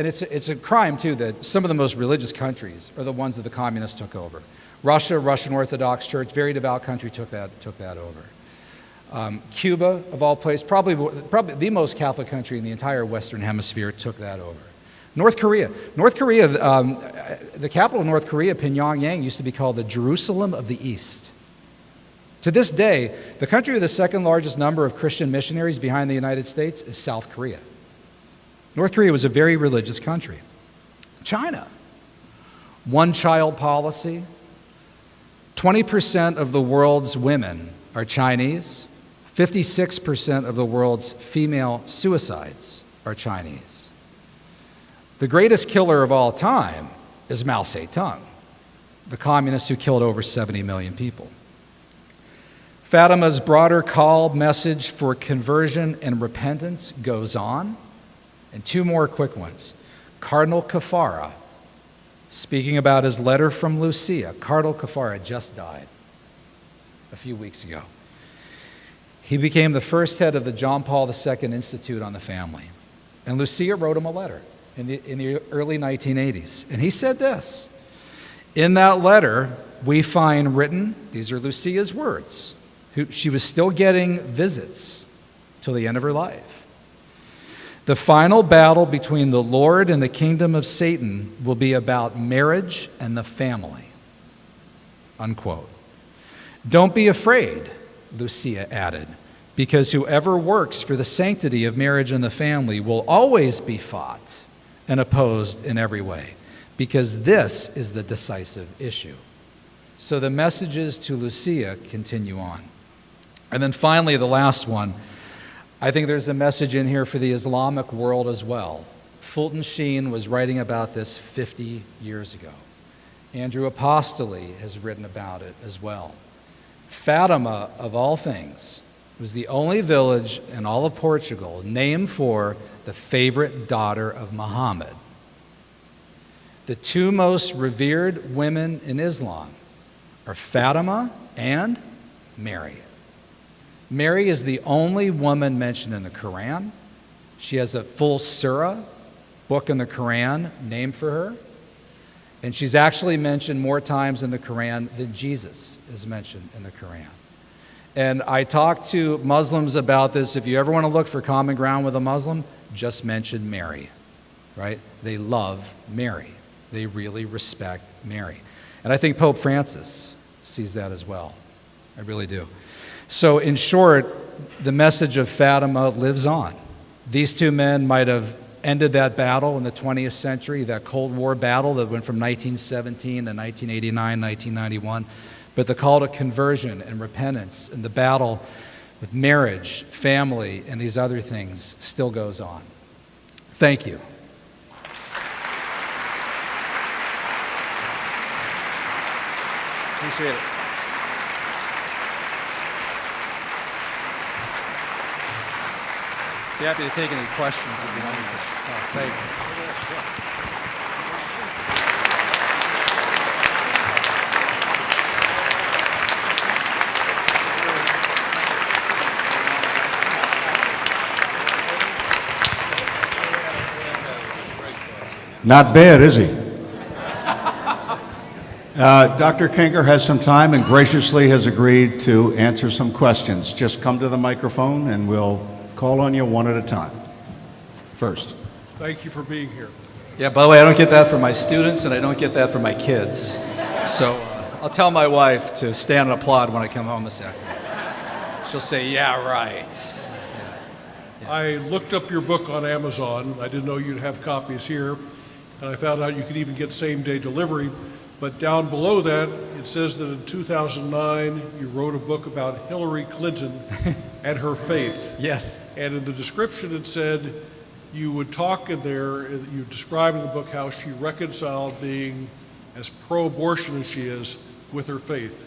it's a crime, too, that some of the most religious countries are the ones that the communists took over. Russia, Russian Orthodox Church, very devout country, took that over. Cuba, of all places, probably the most Catholic country in the entire Western Hemisphere, took that over. North Korea, the capital of North Korea, Pyongyang, used to be called the Jerusalem of the East. To this day, the country with the second largest number of Christian missionaries behind the United States is South Korea. North Korea was a very religious country. China, one-child policy. 20% of the world's women are Chinese. 56% of the world's female suicides are Chinese. The greatest killer of all time is Mao Zedong, the communist who killed over 70 million people. Fatima's broader call message for conversion and repentance goes on. And two more quick ones. Cardinal Caffarra, speaking about his letter from Lucia. Cardinal Caffarra just died a few weeks ago. He became the first head of the John Paul II Institute on the Family. And Lucia wrote him a letter in the early 1980s. And he said this: in that letter, we find written, these are Lucia's words, she was still getting visits till the end of her life. The final battle between the Lord and the kingdom of Satan will be about marriage and the family. Unquote. Don't be afraid, Lucia added, because whoever works for the sanctity of marriage and the family will always be fought and opposed in every way, because this is the decisive issue. So the messages to Lucia continue on. And then finally, the last one. I think there's a message in here for the Islamic world as well. Fulton Sheen was writing about this 50 years ago. Andrew Apostoli has written about it as well. Fatima, of all things, It was the only village in all of Portugal named for the favorite daughter of Muhammad. The two most revered women in Islam are Fatima and Mary. Mary is the only woman mentioned in the Quran. She has a full surah, book in the Quran, named for her. And she's actually mentioned more times in the Quran than Jesus is mentioned in the Quran. And I talked to Muslims about this. If you ever want to look for common ground with a Muslim, just mention Mary, right? They love Mary. They really respect Mary. And I think Pope Francis sees that as well. I really do. So in short, the message of Fatima lives on. These two men might have ended that battle in the 20th century, that Cold War battle that went from 1917 to 1989, 1991. But the call to conversion and repentance and the battle with marriage, family, and these other things still goes on. Thank you. Appreciate it. Be happy to take any questions if you have any. Oh, thank you. Not bad, is he? Dr. Kengor has some time and graciously has agreed to answer some questions. Just come to the microphone and we'll call on you one at a time. First. Thank you for being here. Yeah, by the way, I don't get that from my students and I don't get that from my kids. So I'll tell my wife to stand and applaud when I come home this afternoon. She'll say, yeah, right. I looked up your book on Amazon. I didn't know you'd have copies here. And I found out you could even get same-day delivery. But down below that, it says that in 2009, you wrote a book about Hillary Clinton and her faith. Yes. And in the description, it said you would talk in there, you describe in the book how she reconciled being as pro-abortion as she is with her faith.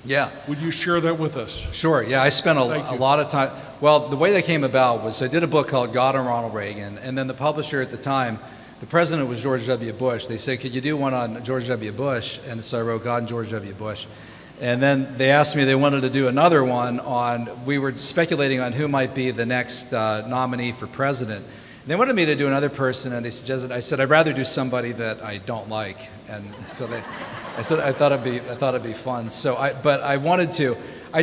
Yeah. Would you share that with us? Sure. Yeah, I spent a lot of time. Well, the way that came about was I did a book called God and Ronald Reagan, and then the publisher at the time, the president was George W. Bush. They said, could you do one on George W. Bush? And so I wrote God and George W. Bush. And then they asked me, they wanted to do another one on, we were speculating on who might be the next nominee for president. And they wanted me to do another person, and they suggested, I said, I'd rather do somebody that I don't like. And so I said, I thought it'd be fun. So I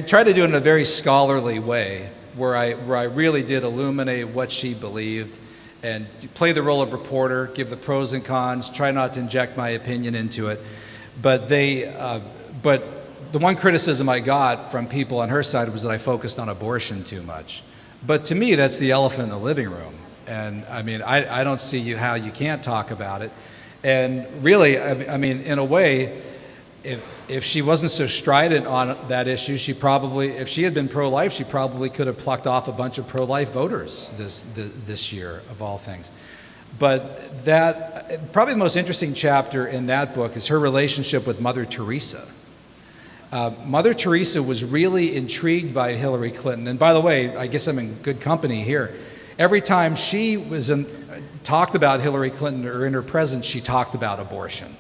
tried to do it in a very scholarly way, where I really did illuminate what she believed and play the role of reporter, give the pros and cons, try not to inject my opinion into it. But but the one criticism I got from people on her side was that I focused on abortion too much. But to me, that's the elephant in the living room. And I mean, I don't see how you can't talk about it. And really, I mean, in a way, if she wasn't so strident on that issue, she probably, if she had been pro-life, she probably could have plucked off a bunch of pro-life voters this year, of all things. But probably the most interesting chapter in that book is her relationship with Mother Teresa. Mother Teresa was really intrigued by Hillary Clinton. And by the way, I guess I'm in good company here. Every time she talked about Hillary Clinton or in her presence, she talked about abortion.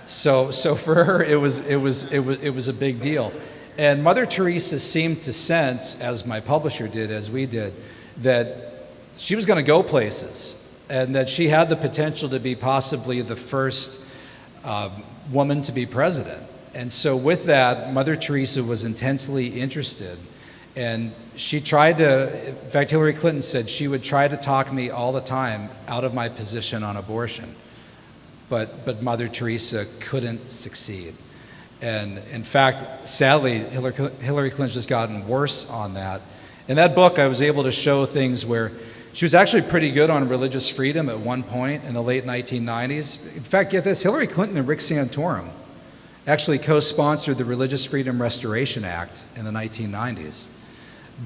So for her, it was a big deal. And Mother Teresa seemed to sense, as my publisher did, as we did, that she was going to go places and that she had the potential to be possibly the first woman to be president. And so with that, Mother Teresa was intensely interested. And she tried to, in fact, Hillary Clinton said she would try to talk me all the time out of my position on abortion. But Mother Teresa couldn't succeed. And in fact, sadly, Hillary Clinton's just gotten worse on that. In that book, I was able to show things where she was actually pretty good on religious freedom at one point in the late 1990s. In fact, get this, Hillary Clinton and Rick Santorum actually co-sponsored the Religious Freedom Restoration Act in the 1990s.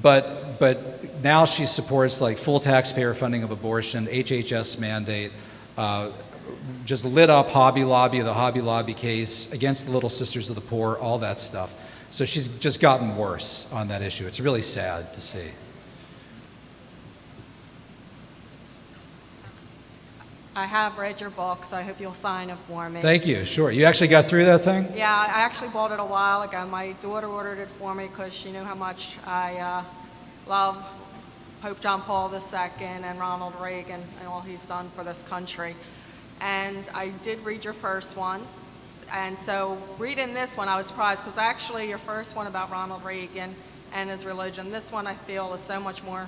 But now she supports like full taxpayer funding of abortion, HHS mandate, just lit up Hobby Lobby, the Hobby Lobby case, against the Little Sisters of the Poor, all that stuff. So she's just gotten worse on that issue. It's really sad to see. I have read your book, so I hope you'll sign it for me. Thank you. Sure. You actually got through that thing? Yeah, I actually bought it a while ago. My daughter ordered it for me because she knew how much I love Pope John Paul II and Ronald Reagan and all he's done for this country. And I did read your first one. And so reading this one, I was surprised because actually your first one about Ronald Reagan and his religion, this one I feel is so much more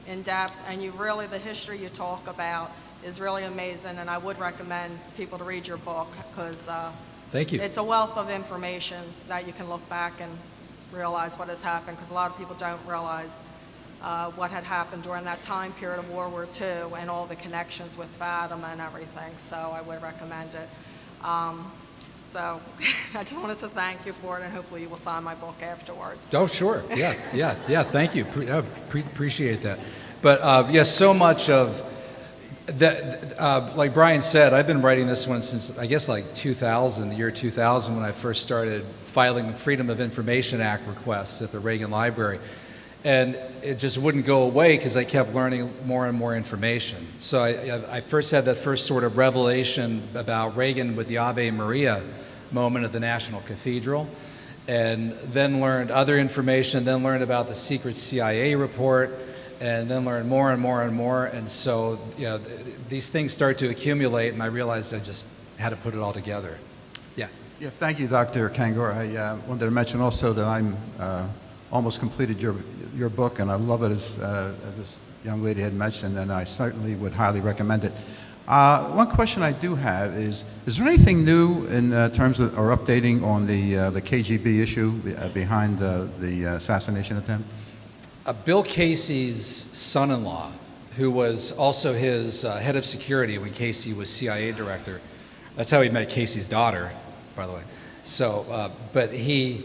in depth, and you really, the history you talk about is really amazing, and I would recommend people to read your book because Thank you. it's a wealth of information that you can look back and realize what has happened, because a lot of people don't realize what had happened during that time period of World War II and all the connections with Fatima and everything, so I would recommend it. So I just wanted to thank you for it, and hopefully you will sign my book afterwards. Oh, sure. Yeah. Thank you. Appreciate that. But yes, so much of that, like Brian said, I've been writing this one since, I guess, like 2000, the year 2000, when I first started filing the Freedom of Information Act requests at the Reagan Library. And it just wouldn't go away because I kept learning more and more information. So I first had that first sort of revelation about Reagan with the Ave Maria moment at the National Cathedral, and then learned other information, then learned about the secret CIA report, and then learned more and more and more. And so, these things start to accumulate, and I realized I just had to put it all together. Yeah. Yeah, thank you, Dr. Kengor. I wanted to mention also that I'm almost completed your book, and I love it as this young lady had mentioned, and I certainly would highly recommend it. One question I do have is there anything new in terms of, or updating on the KGB issue behind the assassination attempt? Bill Casey's son-in-law, who was also his head of security when Casey was CIA director, that's how he met Casey's daughter, by the way. So, but he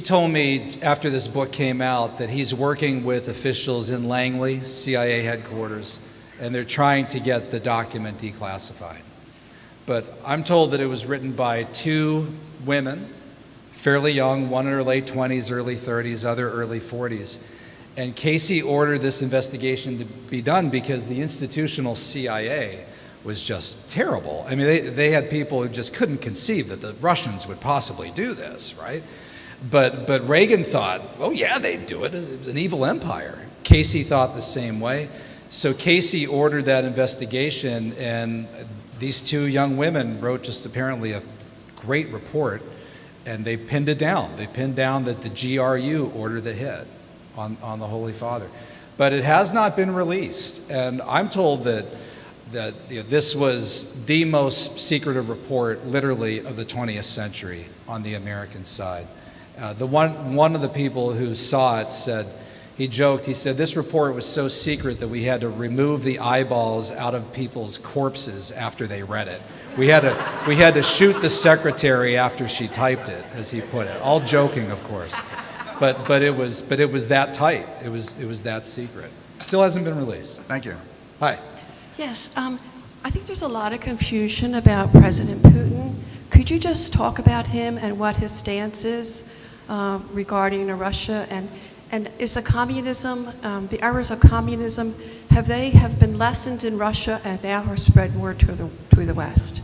told me after this book came out that he's working with officials in Langley, CIA headquarters, and they're trying to get the document declassified. But I'm told that it was written by two women, fairly young, one in her late 20s, early 30s, other early 40s. And Casey ordered this investigation to be done because the institutional CIA was just terrible. I mean, they had people who just couldn't conceive that the Russians would possibly do this, right? But Reagan thought, oh yeah, they'd do it. It was an evil empire. Casey thought the same way. So Casey ordered that investigation, and these two young women wrote just apparently a great report, and they pinned it down. They pinned down that the GRU ordered the hit on the Holy Father. But it has not been released, and I'm told that this was the most secretive report, literally, of the 20th century on the American side. One of the people who saw it said, he joked, he said, this report was so secret that we had to remove the eyeballs out of people's corpses after they read it. We had to shoot the secretary after she typed it, as he put it. All joking, of course. But it was that tight. It was that secret. Still hasn't been released. Thank you. Hi. Yes, I think there's a lot of confusion about President Putin. Could you just talk about him and what his stance is regarding Russia, and is the communism, the errors of communism, have been lessened in Russia and now are spread more to the West?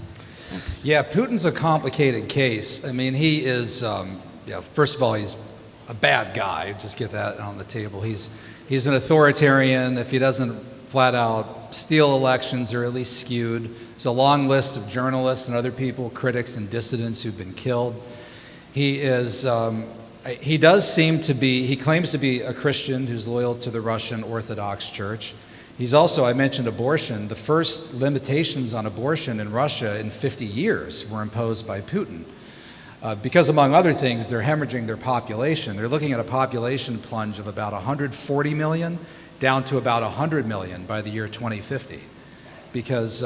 Yeah, Putin's a complicated case. I mean, he is, first of all, he's a bad guy. Just get that on the table. He's an authoritarian. If he doesn't flat out steal elections, or at least skewed. There's a long list of journalists and other people, critics and dissidents who've been killed. He does seem to be, he claims to be a Christian who's loyal to the Russian Orthodox Church. He's also, I mentioned abortion, the first limitations on abortion in Russia in 50 years were imposed by Putin. Because, among other things, they're hemorrhaging their population. They're looking at a population plunge of about 140 million down to about 100 million by the year 2050. Because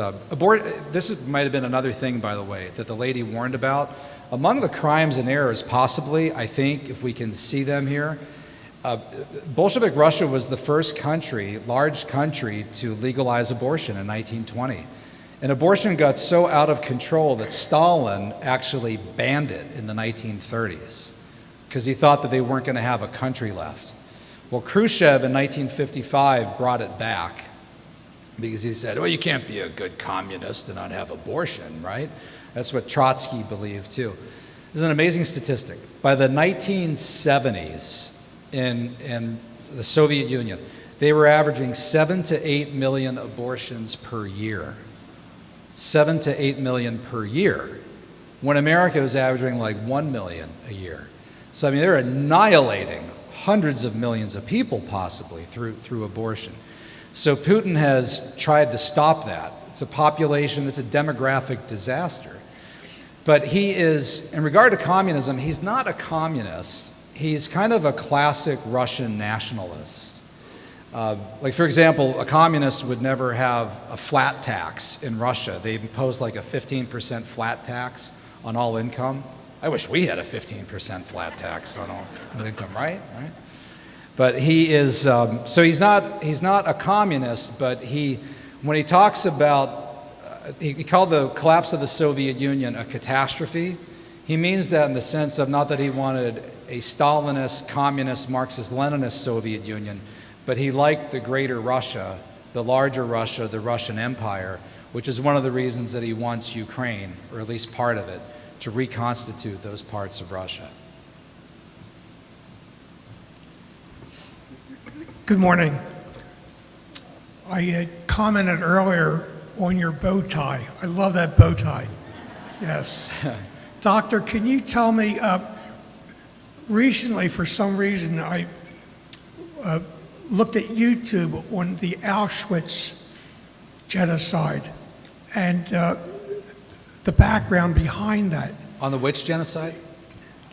this might have been another thing, by the way, that the lady warned about. Among the crimes and errors, possibly, I think, if we can see them here, Bolshevik Russia was the first country, large country, to legalize abortion in 1920. And abortion got so out of control that Stalin actually banned it in the 1930s. because he thought that they weren't going to have a country left. Well, Khrushchev in 1955 brought it back because he said, well, you can't be a good communist and not have abortion, right? That's what Trotsky believed too. This is an amazing statistic. By the 1970s in the Soviet Union, they were averaging 7 to 8 million abortions per year. 7 to 8 million per year, when America was averaging like 1 million a year. So, I mean, they're annihilating hundreds of millions of people possibly through abortion. So Putin has tried to stop that. It's a population, it's a demographic disaster. But he is, in regard to communism, he's not a communist. He's kind of a classic Russian nationalist. Like, for example, a communist would never have a flat tax in Russia. They impose like a 15% flat tax on all income. I wish we had a 15% flat tax on all income, right? But he is, so he's not a communist, but when he talks about, he called the collapse of the Soviet Union a catastrophe. He means that in the sense of not that he wanted a Stalinist, communist, Marxist-Leninist Soviet Union, but he liked the greater Russia, the larger Russia, the Russian Empire, which is one of the reasons that he wants Ukraine, or at least part of it, to reconstitute those parts of Russia. Good morning. I had commented earlier on your bow tie. I love that bow tie. Yes. Doctor, can you tell me, recently for some reason I looked at YouTube on the Auschwitz genocide and the background behind that. On the which genocide?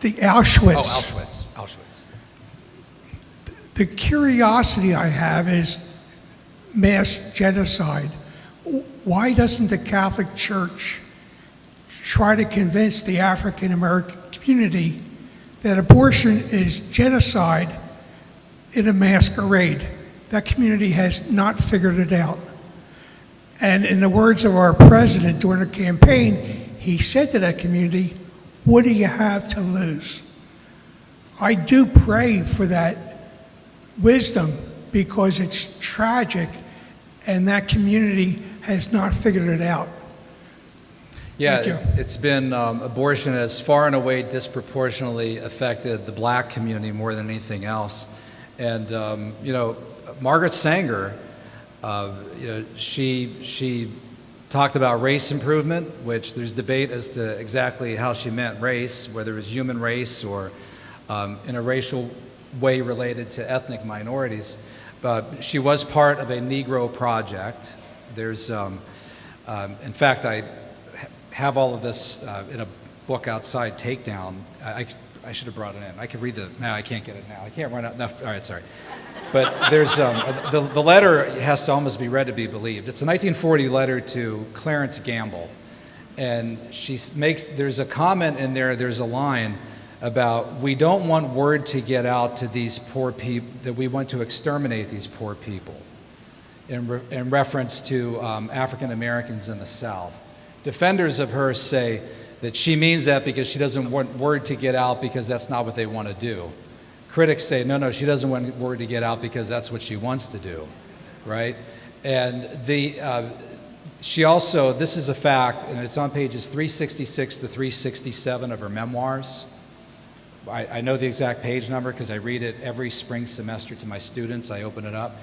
The Auschwitz. Oh, Auschwitz. The curiosity I have is mass genocide. Why doesn't the Catholic Church try to convince the African American community that abortion is genocide in a masquerade? That community has not figured it out. And in the words of our president during the campaign, he said to that community, what do you have to lose? I do pray for that wisdom because it's tragic and that community has not figured it out. Yeah, Thank you. it's been, abortion has far and away disproportionately affected the black community more than anything else. And, Margaret Sanger, she talked about race improvement, which there's debate as to exactly how she meant race, whether it was human race or in a racial way related to ethnic minorities. But she was part of a Negro project. There's, in fact, I have all of this in a book outside, Takedown. I should have brought it in. I could read no, I can't get it now. I can't run out enough. All right, sorry. But there's, the letter has to almost be read to be believed. It's a 1940 letter to Clarence Gamble. And there's a comment in there, there's a line about, we don't want word to get out to these poor people, that we want to exterminate these poor people, in reference to African Americans in the South. Defenders of her say that she means that because she doesn't want word to get out because that's not what they want to do. Critics say, no, she doesn't want word to get out because that's what she wants to do, right? And she also, this is a fact, and it's on pages 366 to 367 of her memoirs. I know the exact page number because I read it every spring semester to my students. I open it up.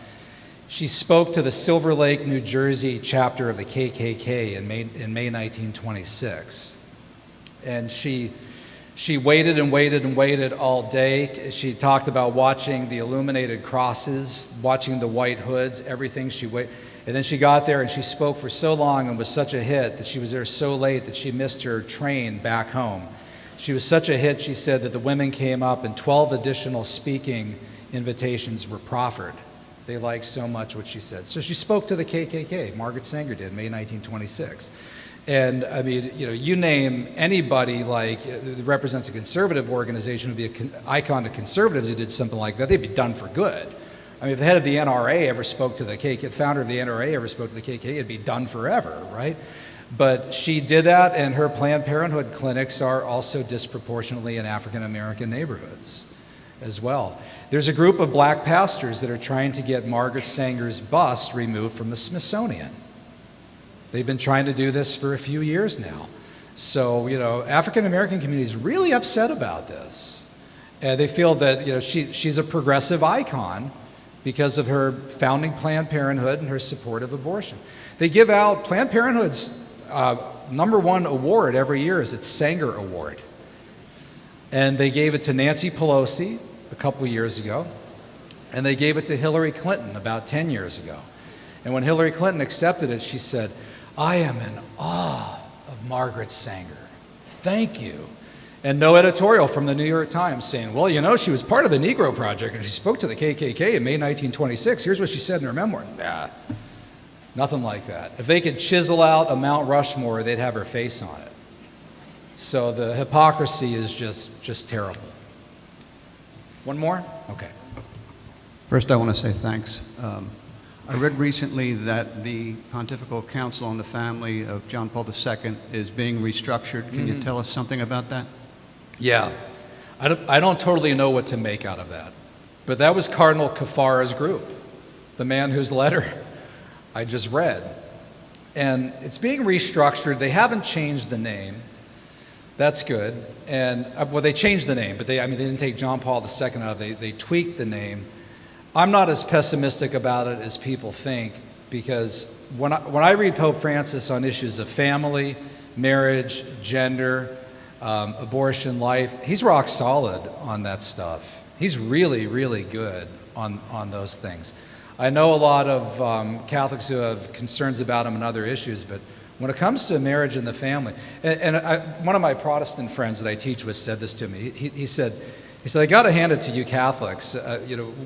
She spoke to the Silver Lake, New Jersey chapter of the KKK in May 1926. And she waited and waited and waited all day. She talked about watching the illuminated crosses, watching the white hoods, everything. And then she got there and she spoke for so long and was such a hit that she was there so late that she missed her train back home. She was such a hit, she said, that the women came up and 12 additional speaking invitations were proffered. They liked so much what she said. So she spoke to the KKK, Margaret Sanger did, May 1926. And I mean, you name anybody that represents a conservative organization who'd be an icon to conservatives who did something like that, they'd be done for good. I mean, if the head of the NRA ever spoke to the KKK, the founder of the NRA ever spoke to the KKK, it'd be done forever, right? But she did that, and her Planned Parenthood clinics are also disproportionately in African American neighborhoods as well. There's a group of black pastors that are trying to get Margaret Sanger's bust removed from the Smithsonian. They've been trying to do this for a few years now. So, African American community is really upset about this. They feel that, she's a progressive icon because of her founding Planned Parenthood and her support of abortion. They give out Planned Parenthood's #1 award every year is its Sanger Award. And they gave it to Nancy Pelosi a couple years ago, and they gave it to Hillary Clinton about 10 years ago. And when Hillary Clinton accepted it, she said, "I am in awe of Margaret Sanger. Thank you." And no editorial from the New York Times saying, "Well, she was part of the Negro Project and she spoke to the KKK in May 1926. Here's what she said in her memoir." Nah, nothing like that. If they could chisel out a Mount Rushmore, they'd have her face on it. So the hypocrisy is just terrible. One more? Okay. First, I want to say thanks. I read recently that the Pontifical Council on the Family of John Paul II is being restructured. Can you tell us something about that? Yeah. I don't totally know what to make out of that. But that was Cardinal Cafara's group, the man whose letter I just read. And it's being restructured. They haven't changed the name. That's good. And, they changed the name, but they didn't take John Paul II out of it. They tweaked the name. I'm not as pessimistic about it as people think, because when I read Pope Francis on issues of family, marriage, gender, abortion, life, he's rock solid on that stuff. He's really, really good on those things. I know a lot of Catholics who have concerns about him and other issues, but when it comes to marriage and the family, and one of my Protestant friends that I teach with said this to me. He said, I got to hand it to you Catholics.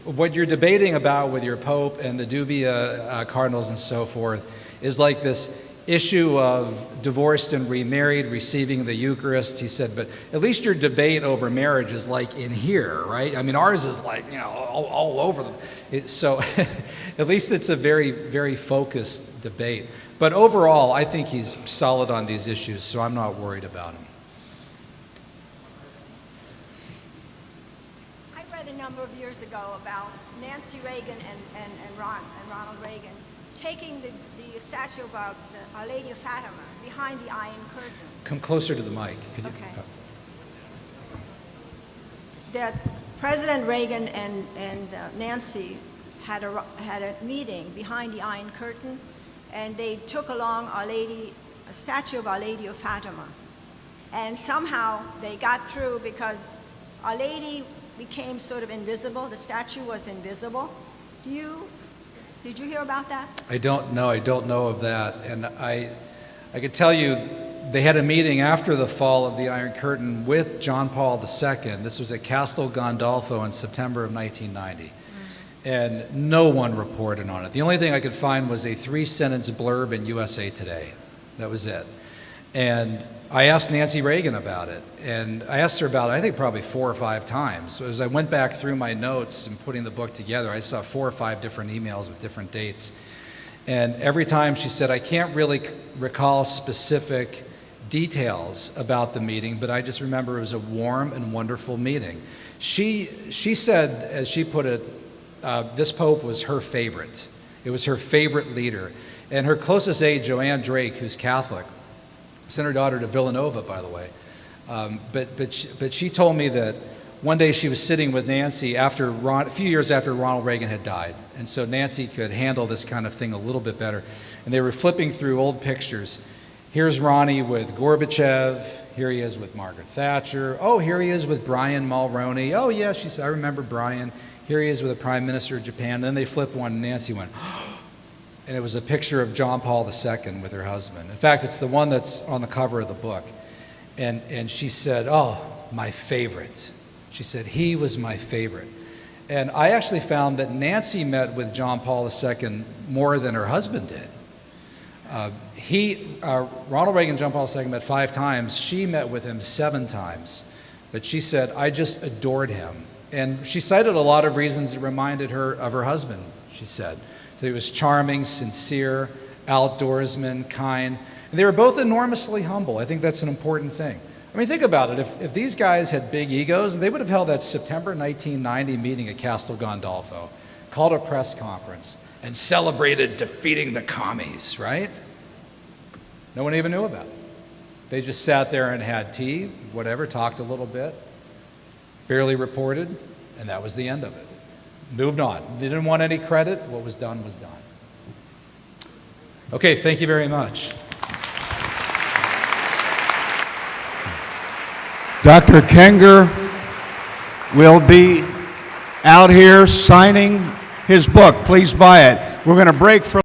What you're debating about with your Pope and the dubia cardinals and so forth is like this issue of divorced and remarried receiving the Eucharist. He said, but at least your debate over marriage is like in here, right? Ours is like, all over them. So at least it's a very, very focused debate. But overall, I think he's solid on these issues, so I'm not worried about him. I read a number of years ago about Nancy Reagan and Ronald Reagan taking the statue of Our Lady of Fatima behind the Iron Curtain. Come closer to the mic. Could you? Okay. That President Reagan and Nancy had a meeting behind the Iron Curtain, and they took along a statue of Our Lady of Fatima. And somehow they got through because Our Lady became sort of invisible. The statue was invisible. Did you hear about that? I don't know of that. And I could tell you they had a meeting after the fall of the Iron Curtain with John Paul II. This was at Castel Gandolfo in September of 1990. And no one reported on it. The only thing I could find was a 3-sentence blurb in USA Today. That was it. And I asked Nancy Reagan about it. And I asked her about it, I think probably 4 or 5 times. So as I went back through my notes and putting the book together, I saw 4 or 5 different emails with different dates. And every time she said, I can't really recall specific details about the meeting, but I just remember it was a warm and wonderful meeting. She said, as she put it, this Pope was her favorite. It was her favorite leader. And her closest aide, Joanne Drake, who's Catholic, sent her daughter to Villanova, by the way. But she told me that one day she was sitting with Nancy a few years after Ronald Reagan had died. And so Nancy could handle this kind of thing a little bit better. And they were flipping through old pictures. Here's Ronnie with Gorbachev. Here he is with Margaret Thatcher. Oh, here he is with Brian Mulroney. Oh, yeah, she said, I remember Brian. Here he is with the Prime Minister of Japan. And then they flipped one, and Nancy went, and it was a picture of John Paul II with her husband. In fact, it's the one that's on the cover of the book. And she said, oh, my favorite. She said, he was my favorite. And I actually found that Nancy met with John Paul II more than her husband did. Ronald Reagan and John Paul II met 5 times. She met with him 7 times. But she said, I just adored him. And she cited a lot of reasons that reminded her of her husband, she said. So he was charming, sincere, outdoorsman, kind. And they were both enormously humble. I think that's an important thing. I mean, think about it. If these guys had big egos, they would have held that September 1990 meeting at Castel Gandolfo, called a press conference, and celebrated defeating the commies, right? No one even knew about it. They just sat there and had tea, whatever, talked a little bit, barely reported, and that was the end of it. Moved on. They didn't want any credit. What was done was done. Okay, thank you very much. Dr. Kengor will be out here signing his book. Please buy it. We're going to break for